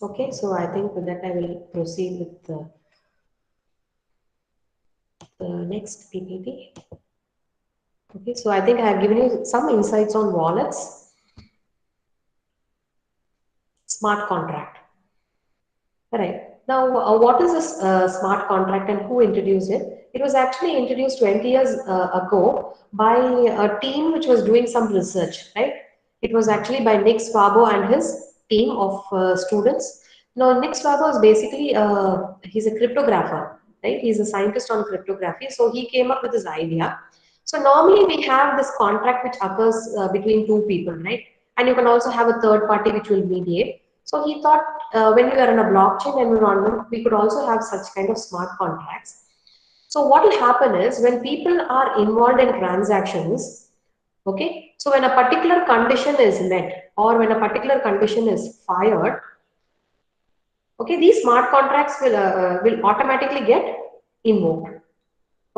S1: Okay, so I think with that I will proceed with the next PPT. Okay, so I think I have given you some insights on wallets, smart contract. All right. Now, what is this smart contract and who introduced it? It was actually introduced 20 years ago by a team which was doing some research, right? It was actually by Nick Szabo and his team of students. Now, Nick Szabo is basically, he's a cryptographer, right? He's a scientist on cryptography. So he came up with this idea. So normally we have this contract which occurs between two people, right? And you can also have a third party which will mediate. So he thought when we are in a blockchain environment, we could also have such kind of smart contracts. So what will happen is when people are involved in transactions, okay, so when a particular condition is met or when a particular condition is fired, okay, these smart contracts will automatically get invoked.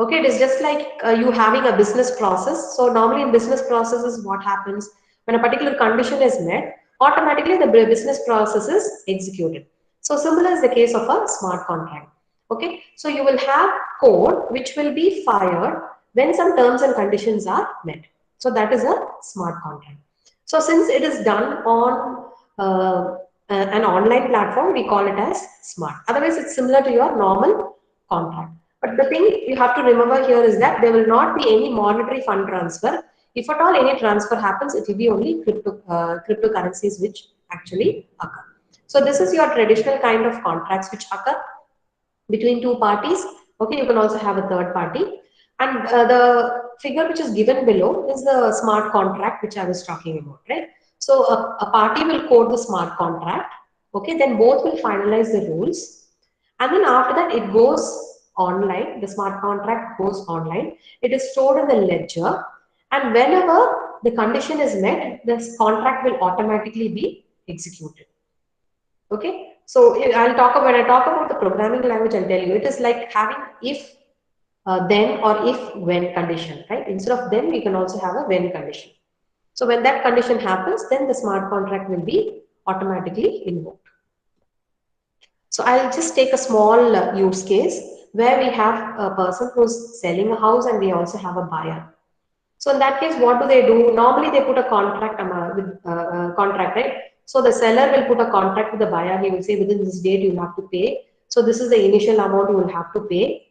S1: Okay, it is just like you having a business process. So normally in business processes, what happens when a particular condition is met, automatically the business process is executed. So similar is the case of a smart contract. Okay, so you will have code which will be fired when some terms and conditions are met. So that is a smart contract. So since it is done on an online platform, we call it as smart. Otherwise, it's similar to your normal contract. But the thing you have to remember here is that there will not be any monetary fund transfer. If at all any transfer happens, it will be only cryptocurrencies which actually occur. So this is your traditional kind of contracts which occur between two parties. Okay, you can also have a third party. And the figure which is given below is the smart contract which I was talking about, right? So a party will code the smart contract. Okay, then both will finalize the rules. And then after that, it goes online. The smart contract goes online. It is stored in the ledger. And whenever the condition is met, this contract will automatically be executed. Okay, so I'll talk about, when I talk about the programming language, I'll tell you it is like having if, then, or if when condition, right? Instead of then, we can also have a when condition. So when that condition happens, then the smart contract will be automatically invoked. So I'll just take a small use case where we have a person who's selling a house and we also have a buyer. So in that case, what do? Normally, they put a contract contract, right? So the seller will put a contract with the buyer. He will say within this date you have to pay. So this is the initial amount you will have to pay.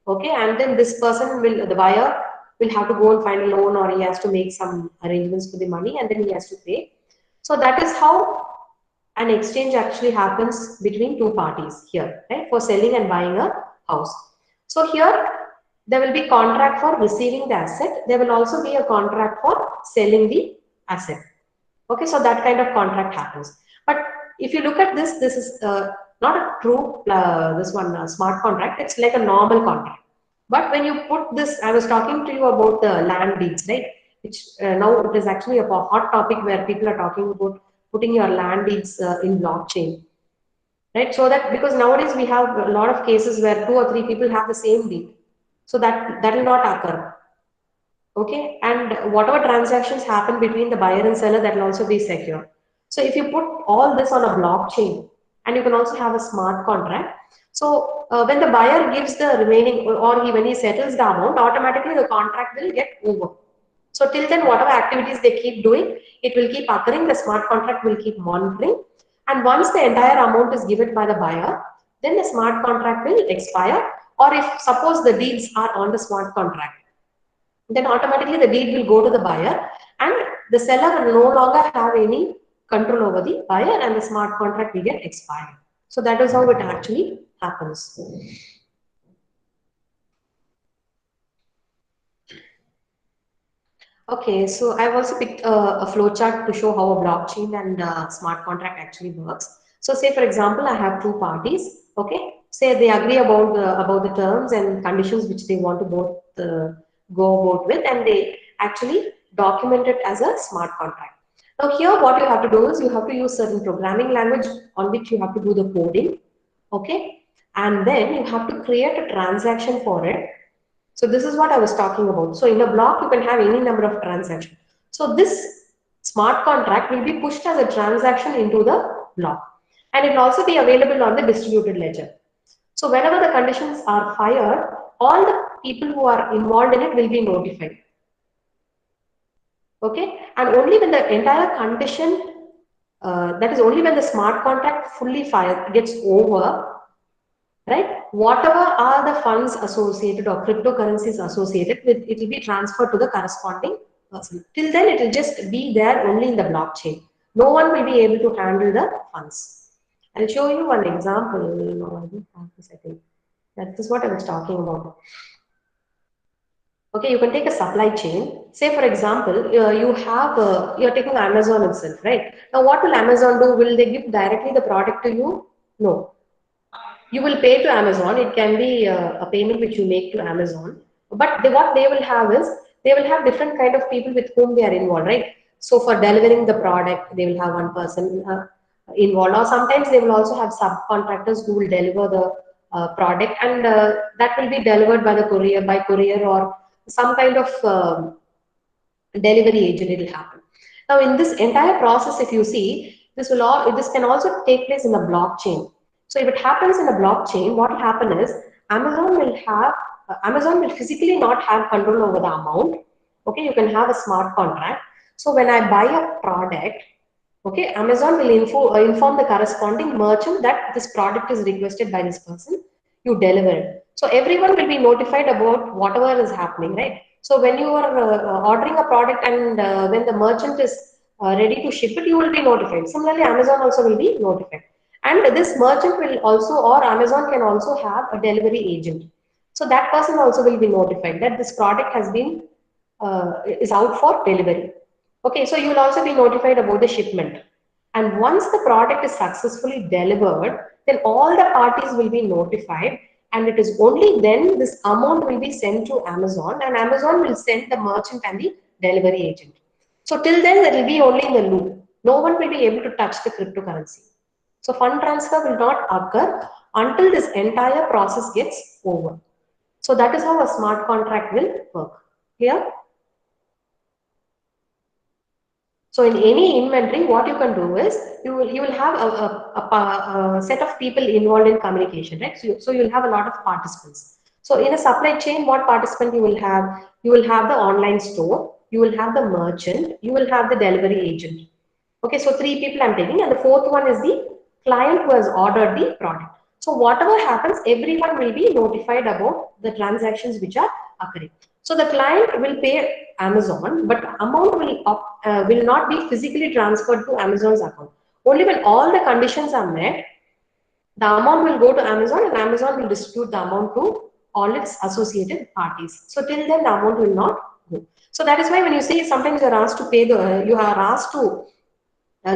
S1: Okay, and then this person will, the buyer will have to go and find a loan, or he has to make some arrangements for the money, and then he has to pay. So that is how an exchange actually happens between two parties here, right? For selling and buying a house. So here there will be contract for receiving the asset. There will also be a contract for selling the asset. Okay, so that kind of contract happens. But if you look at this, this is not a true smart contract. It's like a normal contract. But when you put this, I was talking to you about the land deeds, right? Which now it is actually a hot topic where people are talking about putting your land deeds in blockchain, right? So that, because nowadays we have a lot of cases where 2 or 3 people have the same deed, so that will not occur. Okay, and whatever transactions happen between the buyer and seller, that will also be secure. So if you put all this on a blockchain, and you can also have a smart contract. So when the buyer gives the remaining, or when he settles the amount, automatically the contract will get over. So till then, whatever activities they keep doing, it will keep occurring. The smart contract will keep monitoring. And once the entire amount is given by the buyer, then the smart contract will expire. Or if suppose the deeds are on the smart contract, then automatically the deed will go to the buyer, and the seller will no longer have any control over the buyer, and the smart contract will get expired. So that is how it actually happens. Okay, so I've also picked a flowchart to show how a blockchain and smart contract actually works. So say for example, I have two parties. Okay, say they agree about the terms and conditions which they want to both go about with, and they actually document it as a smart contract. Now here, what you have to do is you have to use certain programming language on which you have to do the coding. Okay, and then you have to create a transaction for it. So this is what I was talking about. So in a block, you can have any number of transactions. So this smart contract will be pushed as a transaction into the block, and it will also be available on the distributed ledger. So whenever the conditions are fired, all the people who are involved in it will be notified. Okay, and only when the entire condition, that is only when the smart contract fully fired gets over, right? Whatever are the funds associated or cryptocurrencies associated with, it will be transferred to the corresponding person. Till then, it will just be there only in the blockchain. No one will be able to handle the funds. I'll show you one example. No, I don't have this, I think. That is what I was talking about. Okay, you can take a supply chain. Say, for example, you're taking Amazon itself, right? Now, what will Amazon do? Will they give directly the product to you? No. You will pay to Amazon. It can be a payment which you make to Amazon. But what they will have is, they will have different kind of people with whom they are involved, right? So for delivering the product, they will have one person involved, or sometimes they will also have subcontractors who will deliver the product, and that will be delivered by the courier or some kind of delivery agent. It will happen. Now in this entire process, if you see, this can also take place in a blockchain. So if it happens in a blockchain, what will happen is Amazon will physically not have control over the amount. Okay, you can have a smart contract. So when I buy a product, Okay, Amazon will inform the corresponding merchant that this product is requested by this person. You deliver it. So everyone will be notified about whatever is happening, right? So when you are ordering a product and when the merchant is ready to ship it, you will be notified. Similarly, Amazon also will be notified. And this merchant will also, or Amazon can also have a delivery agent. So that person also will be notified that this product has been is out for delivery. Okay, so you will also be notified about the shipment. And once the product is successfully delivered, then all the parties will be notified. And it is only then this amount will be sent to Amazon, and Amazon will send the merchant and the delivery agent. So till then, it will be only in the loop. No one will be able to touch the cryptocurrency. So fund transfer will not occur until this entire process gets over. So that is how a smart contract will work. Clear? So in any inventory, what you can do is you will have a set of people involved in communication, right? So you'll have a lot of participants. So in a supply chain, what participant you will have? You will have the online store, you will have the merchant, you will have the delivery agent. Okay, so three people I'm taking, and the fourth one is the client who has ordered the product. So whatever happens, everyone will be notified about the transactions which are occurring. So the client will pay Amazon, but amount will not be physically transferred to Amazon's account. Only when all the conditions are met, the amount will go to Amazon, and Amazon will distribute the amount to all its associated parties. So till then, the amount will not go. So that is why when you say sometimes you are asked to pay you are asked to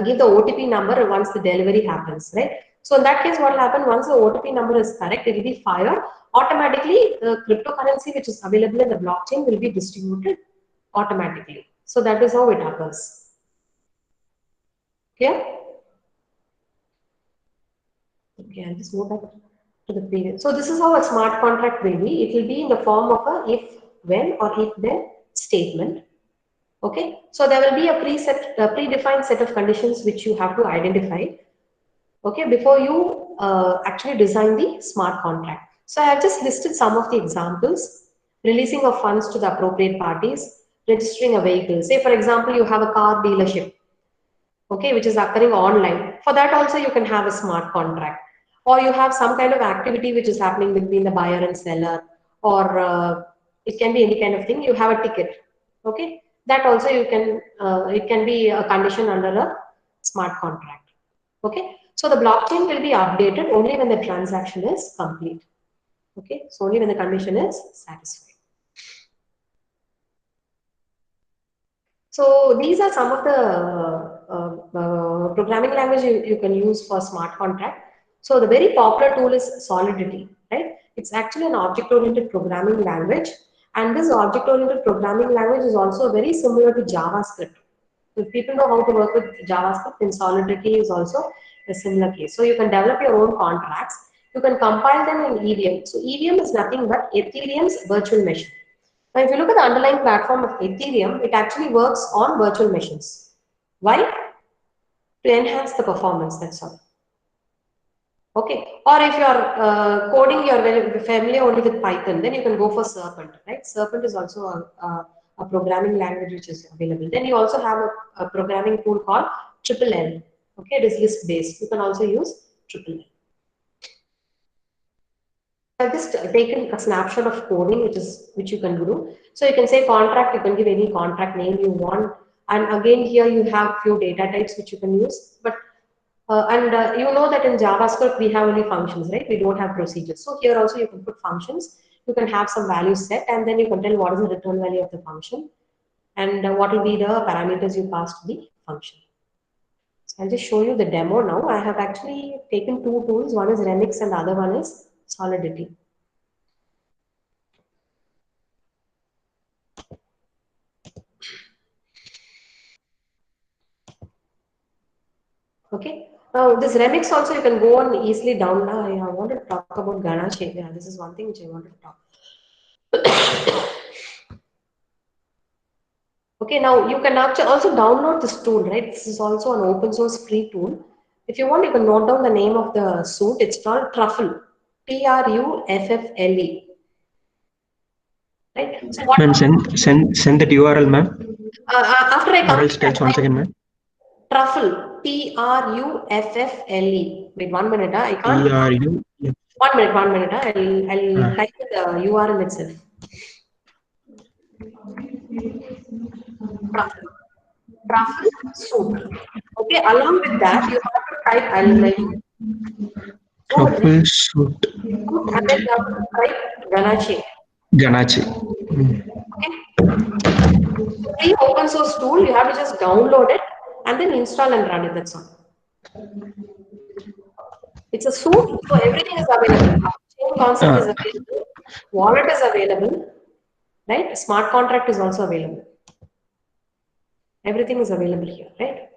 S1: give the OTP number once the delivery happens, right? So in that case, what will happen once the OTP number is correct, it will be fired. Automatically, the cryptocurrency which is available in the blockchain will be distributed automatically. So that is how it occurs. Clear? Okay, I'll just go back to the previous. So this is how a smart contract will be. It will be in the form of a if, when, or if then statement. Okay, so there will be a predefined set of conditions which you have to identify. Okay, before you actually design the smart contract. So I have just listed some of the examples: releasing of funds to the appropriate parties, registering a vehicle. Say, for example, you have a car dealership, okay, which is occurring online. For that also you can have a smart contract. Or you have some kind of activity which is happening between the buyer and seller, or it can be any kind of thing. You have a ticket, okay, that also you can, it can be a condition under a smart contract. Okay, so the blockchain will be updated only when the transaction is complete. Okay, so only when the condition is satisfied. So these are some of the programming language you can use for smart contract. So the very popular tool is Solidity, right? It's actually an object-oriented programming language, and this object-oriented programming language is also very similar to JavaScript. If people know how to work with JavaScript, then Solidity is also a similar case. So you can develop your own contracts. You can compile them in EVM. So EVM is nothing but Ethereum's virtual machine. Now, if you look at the underlying platform of Ethereum, it actually works on virtual machines. Why? To enhance the performance, that's all. Okay. Or if you are coding, you are very familiar only with Python, then you can go for Serpent, right? Serpent is also a programming language which is available. Then you also have a programming tool called Triple L. Okay, it is list based. You can also use Triple L. I've just taken a snapshot of coding, which you can do. So you can say contract, you can give any contract name you want. And again, here you have few data types which you can use. But you know that in JavaScript, we have only functions, right? We don't have procedures. So here also you can put functions. You can have some values set, and then you can tell what is the return value of the function, and what will be the parameters you pass to the function. So I'll just show you the demo now. I have actually taken two tools. One is Remix and the other one is Solidity. Okay. Now this remix also you can go on easily down. Now I want to talk about Ganache. Yeah, this is one thing which I wanted to talk. Okay, now you can actually also download this tool, right? This is also an open source free tool. If you want, you can note down the name of the suite. It's called Truffle. Truffle. Right? So what?
S3: Ma'am, send that URL, ma'am.
S1: After I
S3: Or
S1: come,
S3: else tell once again, ma'am.
S1: Truffle, Truffle. Wait 1 minute, I can't.
S2: TRU.
S1: 1 minute, I'll type the URL itself. Truffle, truffle soup. Okay, along with that, you have to type. I'll like 2 minutes.
S2: Truffle shoot.
S1: And then you have to type ganache.
S2: Ganache.
S1: Okay, free open source tool. You have to just download it and then install and run it. That's all. It's a suite, so everything is available. Chain concept is available. Wallet is available, right? Smart contract is also available. Everything is available here, right?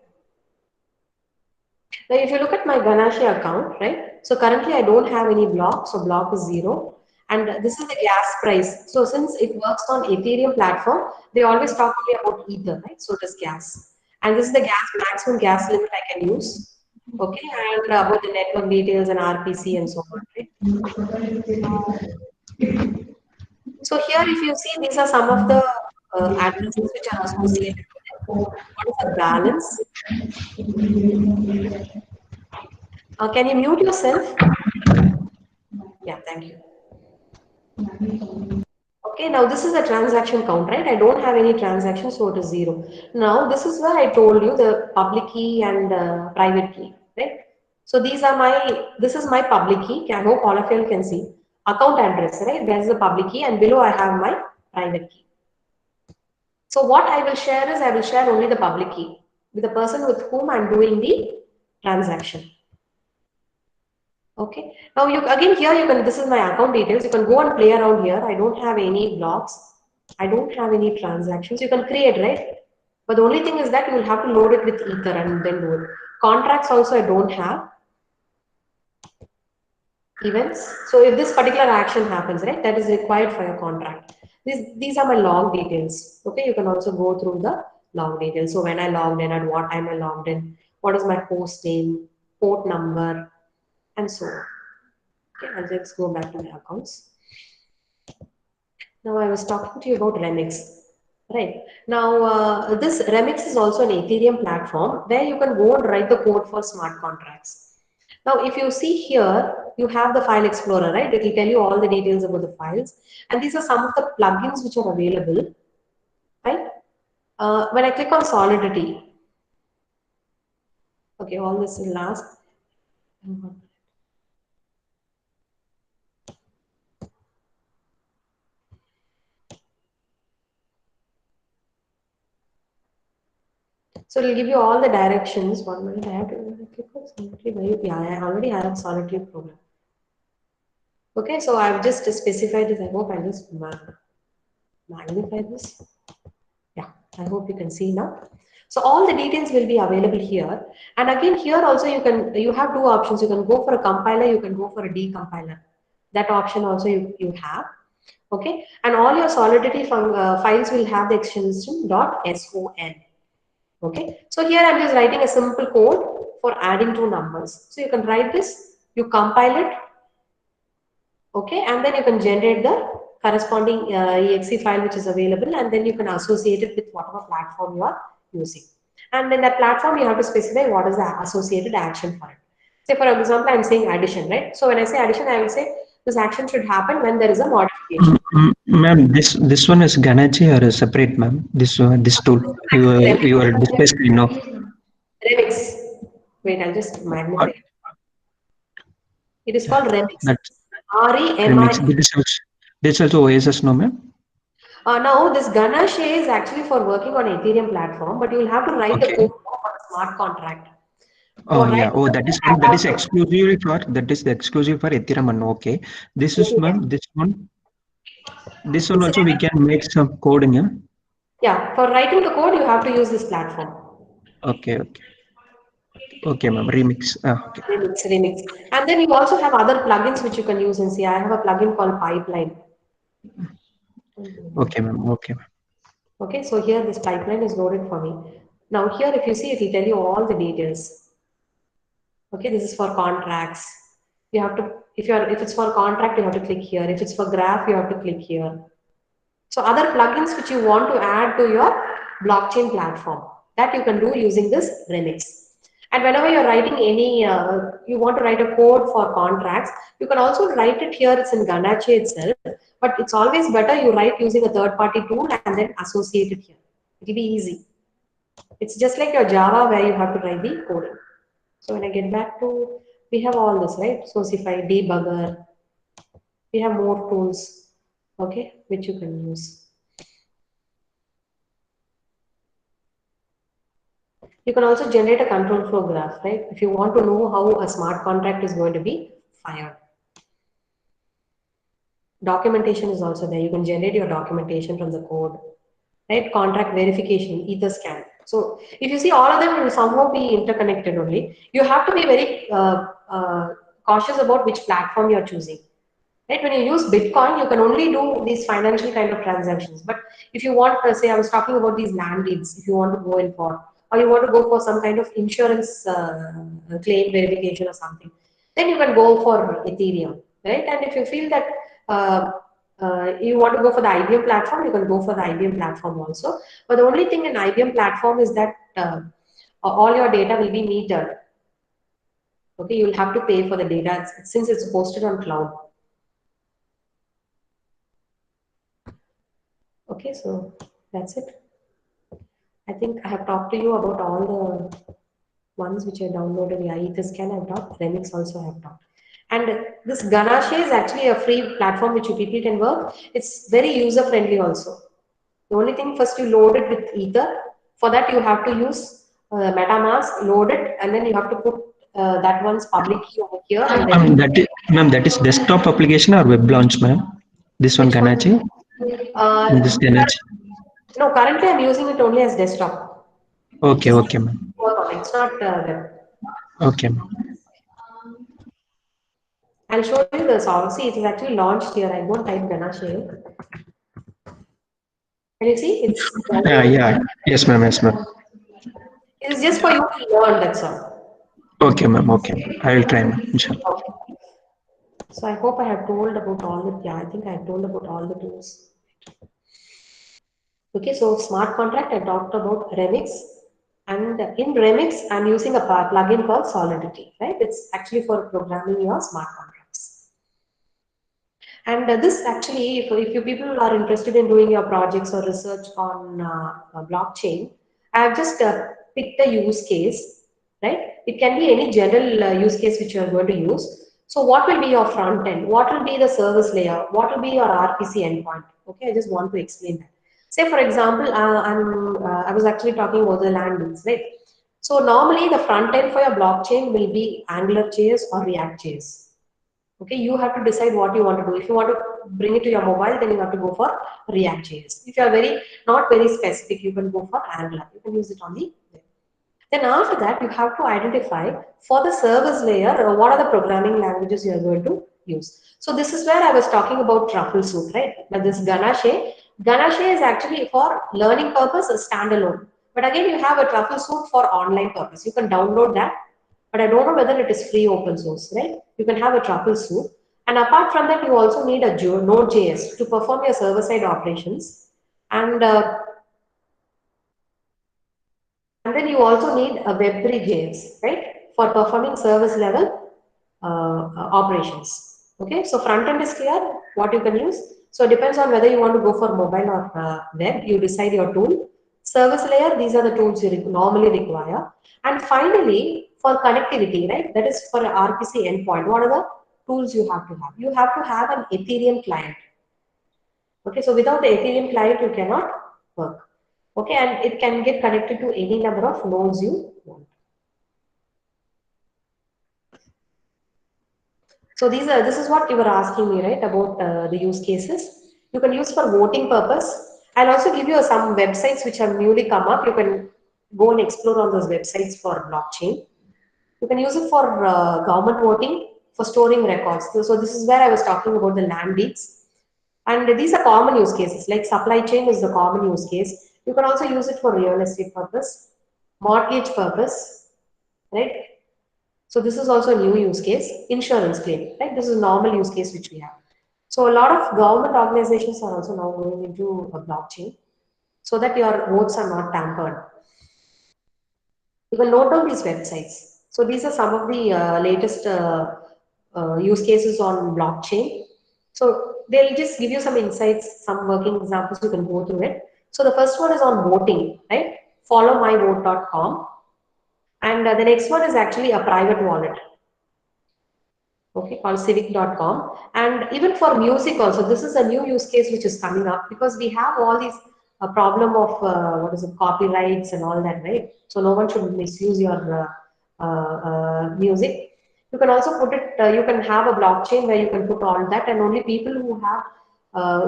S1: Now, if you look at my Ganache account, right? So currently I don't have any block, so block is 0. And this is the gas price. So since it works on Ethereum platform, they always talk only about Ether, right? So it is gas. And this is the maximum gas limit I can use. Okay, and about the network details and RPC and so on, right? So here, if you see, these are some of the addresses which are associated with it. What is the balance? Can you mute yourself? Yeah, thank you. Okay, now this is the transaction count, right? I don't have any transactions, so it is 0. Now, this is where I told you the public key and private key, right? So this is my public key. I hope all of you can see. Account address, right? There's the public key, and below I have my private key. So what I will share is I will share only the public key with the person with whom I'm doing the transaction. Okay. Now again here you can, this is my account details. You can go and play around here. I don't have any blocks. I don't have any transactions. You can create, right? But the only thing is that you will have to load it with Ether and then do it. Contracts also I don't have. Events. So if this particular action happens, right, that is required for your contract. These are my log details. Okay, you can also go through the log details. So when I logged in, at what time I logged in, what is my host name, port number, and so on. Okay, I'll just go back to my accounts. Now I was talking to you about Remix. Right. Now this Remix is also an Ethereum platform where you can go and write the code for smart contracts. Now, if you see here, you have the file explorer, right? It will tell you all the details about the files. And these are some of the plugins which are available, right? When I click on Solidity, okay, all this will last. So it will give you all the directions. 1 minute, I have to click on Solidity. Yeah, I already have a Solidity program. Okay, so I've just specified this. I hope I just magnify this. Yeah, I hope you can see now. So all the details will be available here. And again, here also you have two options. You can go for a compiler, you can go for a decompiler. That option also you have. Okay, and all your Solidity files will have the extension .son. Okay, so here I'm just writing a simple code for adding two numbers. So you can write this, you compile it, okay, and then you can generate the corresponding exe file which is available, and then you can associate it with whatever platform you are using. And in that platform, you have to specify what is the associated action for it. Say, for example, I'm saying addition, right? So when I say addition, I will say this action should happen when there is a modification.
S2: Ma'am, this one is Ganache or a separate, ma'am? This tool you are display screen, no?
S1: Remix. Wait, I'll just magnify it. It is called Remix.
S2: That
S1: R-E-M-I.
S2: this also OSS, no, ma'am?
S1: Now, this Ganache is actually for working on Ethereum platform, but you will have to write the code for a smart contract.
S2: Oh yeah. Oh, that is exclusively for Ethereum. And okay. This is, ma'am. This one also we can make some coding. Yeah.
S1: Yeah. For writing the code, you have to use this platform.
S2: Okay. Okay, ma'am. Remix. Okay.
S1: Remix. And then you also have other plugins which you can use and see. I have a plugin called Pipeline.
S2: Okay, ma'am. Okay, ma'am.
S1: Okay, so here this pipeline is loaded for me. Now here, if you see, it will tell you all the details. Okay, this is for contracts. You have to, if it's for contract, you have to click here. If it's for graph, you have to click here. So other plugins which you want to add to your blockchain platform. That you can do using this remix. And whenever you're writing any, you want to write a code for contracts, you can also write it here. It's in Ganache itself, but it's always better you write using a third-party tool and then associate it here. It'll be easy. It's just like your Java where you have to write the coding. So when I get back to, we have all this, right? Socify, debugger. We have more tools, okay, which you can use. You can also generate a control flow graph, right? If you want to know how a smart contract is going to be fired. Documentation is also there. You can generate your documentation from the code, right? Contract verification, Etherscan. So if you see, all of them will somehow be interconnected only. You have to be very cautious about which platform you're choosing. Right? When you use Bitcoin, you can only do these financial kind of transactions. But if you want, say, I was talking about these land deeds, if you want to go in for, or you want to go for some kind of insurance claim verification or something, then you can go for Ethereum, right? And if you feel that uh, you want to go for the IBM platform, you can go for the IBM platform also. But the only thing in IBM platform is that all your data will be metered. Okay, you'll have to pay for the data since it's hosted on cloud. Okay, so that's it. I think I have talked to you about all the ones which I downloaded. Yeah, Etherscan I've talked, Remix also I have talked. And this Ganache is actually a free platform which you people can work. It's very user friendly also. The only thing, first you load it with Ether. For that you have to use MetaMask, load it, and then you have to put that one's public key over here. And then
S3: Ma'am, that is desktop application or web launch, ma'am? This one,
S1: which one?
S3: Ganache? This Ganache.
S1: No, currently I'm using it only as desktop.
S3: Okay, okay, ma'am.
S1: It's not web.
S3: Okay, ma'am.
S1: I'll show you the song. See, it is actually launched here. I won't type Ganache. Can you see? It's
S3: Yeah. Yes, ma'am. Yes, ma'am.
S1: it is just for you to learn, that's all.
S3: Okay, ma'am. Okay. I will try, ma'am. Inshallah.
S1: Okay. So I hope I have told about all the, yeah, I think I have told about all the tools. Okay, so smart contract, I talked about Remix. And in Remix, I'm using a plugin called Solidity, right? It's actually for programming your smart contracts. And this actually, if you people are interested in doing your projects or research on blockchain, I have just picked a use case, right? It can be any general use case which you are going to use. So what will be your front end? What will be the service layer? What will be your RPC endpoint? Okay, I just want to explain that. Say for example, I was actually talking about the landings, right? So normally the front end for your blockchain will be AngularJS or React.js. Okay, you have to decide what you want to do. If you want to bring it to your mobile, then you have to go for React.js. If you are not very specific, you can go for Angular. You can use it on the web. Then after that, you have to identify for the service layer what are the programming languages you are going to use. So this is where I was talking about truffle soup, right? But this Ganache is actually for learning purpose, a standalone. But again, you have a truffle soup for online purpose. You can download that, but I don't know whether it is free open source, right? You can have a truffle soup. And apart from that, you also need a Node.js to perform your server-side operations. And then you also need a Web3.js, right, for performing service level operations. Okay, so front end is clear what you can use. So it depends on whether you want to go for mobile or web. You decide your tool. Service layer, these are the tools you normally require. And finally, for connectivity, right, that is for RPC endpoint. What are the tools you have to have? You have to have an Ethereum client. Okay, so without the Ethereum client, you cannot work. Okay, and it can get connected to any number of nodes you want. So this is what you were asking me, right, about the use cases. You can use for voting purpose. I'll also give you some websites which have newly come up. You can go and explore on those websites for blockchain. You can use it for government voting, for storing records. So this is where I was talking about the land deeds. And these are common use cases, like supply chain is the common use case. You can also use it for real estate purpose, mortgage purpose, right? So this is also a new use case, insurance claim, right? This is a normal use case which we have. So a lot of government organizations are also now going into a blockchain so that your votes are not tampered. You can note down these websites. So these are some of the latest use cases on blockchain. So they'll just give you some insights, some working examples, you can go through it. So the first one is on voting, right? Followmyvote.com. And the next one is actually a private wallet, okay, called civic.com. And even for music also, this is a new use case which is coming up because we have all these problem of what is it, copyrights and all that, right? So no one should misuse your music. You can also put it, you can have a blockchain where you can put all that, and only people who have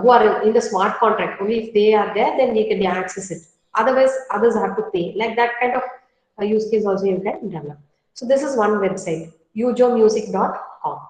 S1: who are in the smart contract, only if they are there, then they can access it. Otherwise, others have to pay. Like that kind of use case also you can develop. So this is one website, ujomusic.com.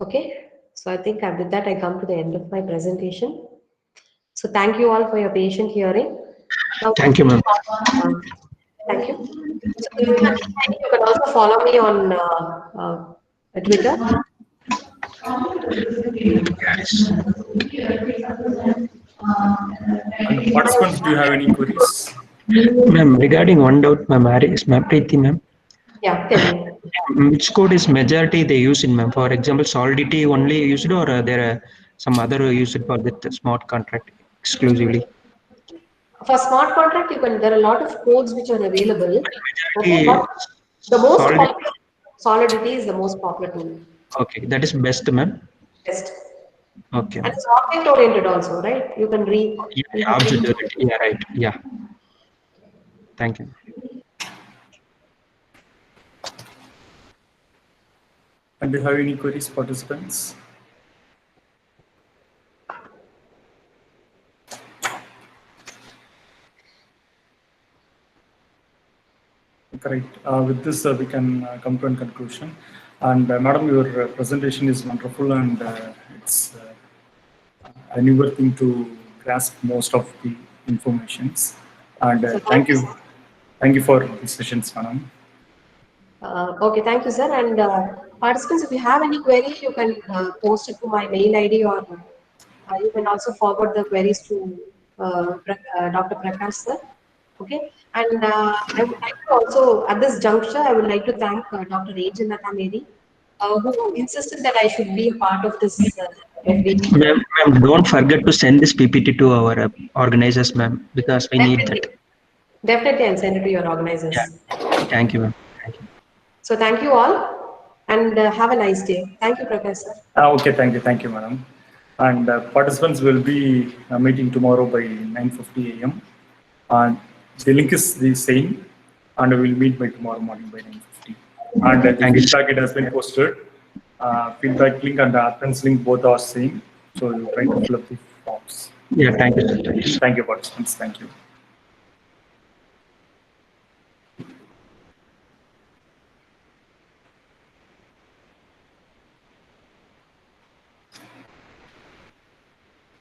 S1: Okay, so I think with that I come to the end of my presentation. So thank you all for your patient hearing. Now,
S3: Thank you, ma'am.
S1: thank you. So you can also follow me on Twitter.
S4: And participants, do you have any queries?
S3: Ma'am, regarding one doubt, ma'am, Preeti, ma'am.
S1: Yeah, tell me.
S3: Which code is majority they use in, ma'am? For example, Solidity only used, or there are some other used for that smart contract exclusively?
S1: For smart contract, you can. There are a lot of codes which are available. Okay,
S3: Majority
S1: but the most
S3: Solidity.
S1: popular Solidity is the most popular tool.
S3: Okay, that is best, ma'am.
S1: Best.
S3: Okay,
S1: And
S3: ma'am.
S1: it's object oriented also, right? You can read.
S3: Yeah, yeah, absolutely. Yeah, right. Yeah. Thank you.
S4: And do you have any queries, participants? Correct. With this, we can come to a conclusion. And madam, your presentation is wonderful, and it's a newer thing to grasp most of the informations. And
S1: So
S4: thank you for the sessions, madam.
S1: okay, thank you, sir. And participants, if you have any queries, you can post it to my mail ID, or you can also forward the queries to Dr. Prakash, sir. Okay, and I would like to also, at this juncture, I would like to thank Dr. Rejana Medi, who insisted that I should be a part of this FDP.
S3: Ma'am, don't forget to send this PPT to our organizers, ma'am, because we need that.
S1: Definitely, definitely, I'll send it to your
S3: Yeah.
S1: organizers.
S3: Thank you, ma'am. Thank you.
S1: So thank you all, and have a nice day. Thank you, Professor.
S4: Okay, thank you, madam. And participants will be meeting tomorrow by 9:50 a.m. And the link is the same, and we will meet by tomorrow morning by 9:50. And the
S3: Thank you.
S4: feedback, it has been posted. Feedback link and the attendance link both are same. So you try to fill up the forms.
S3: Yeah, thank you, sir. Thank you.
S4: Thank you, participants. Thank you.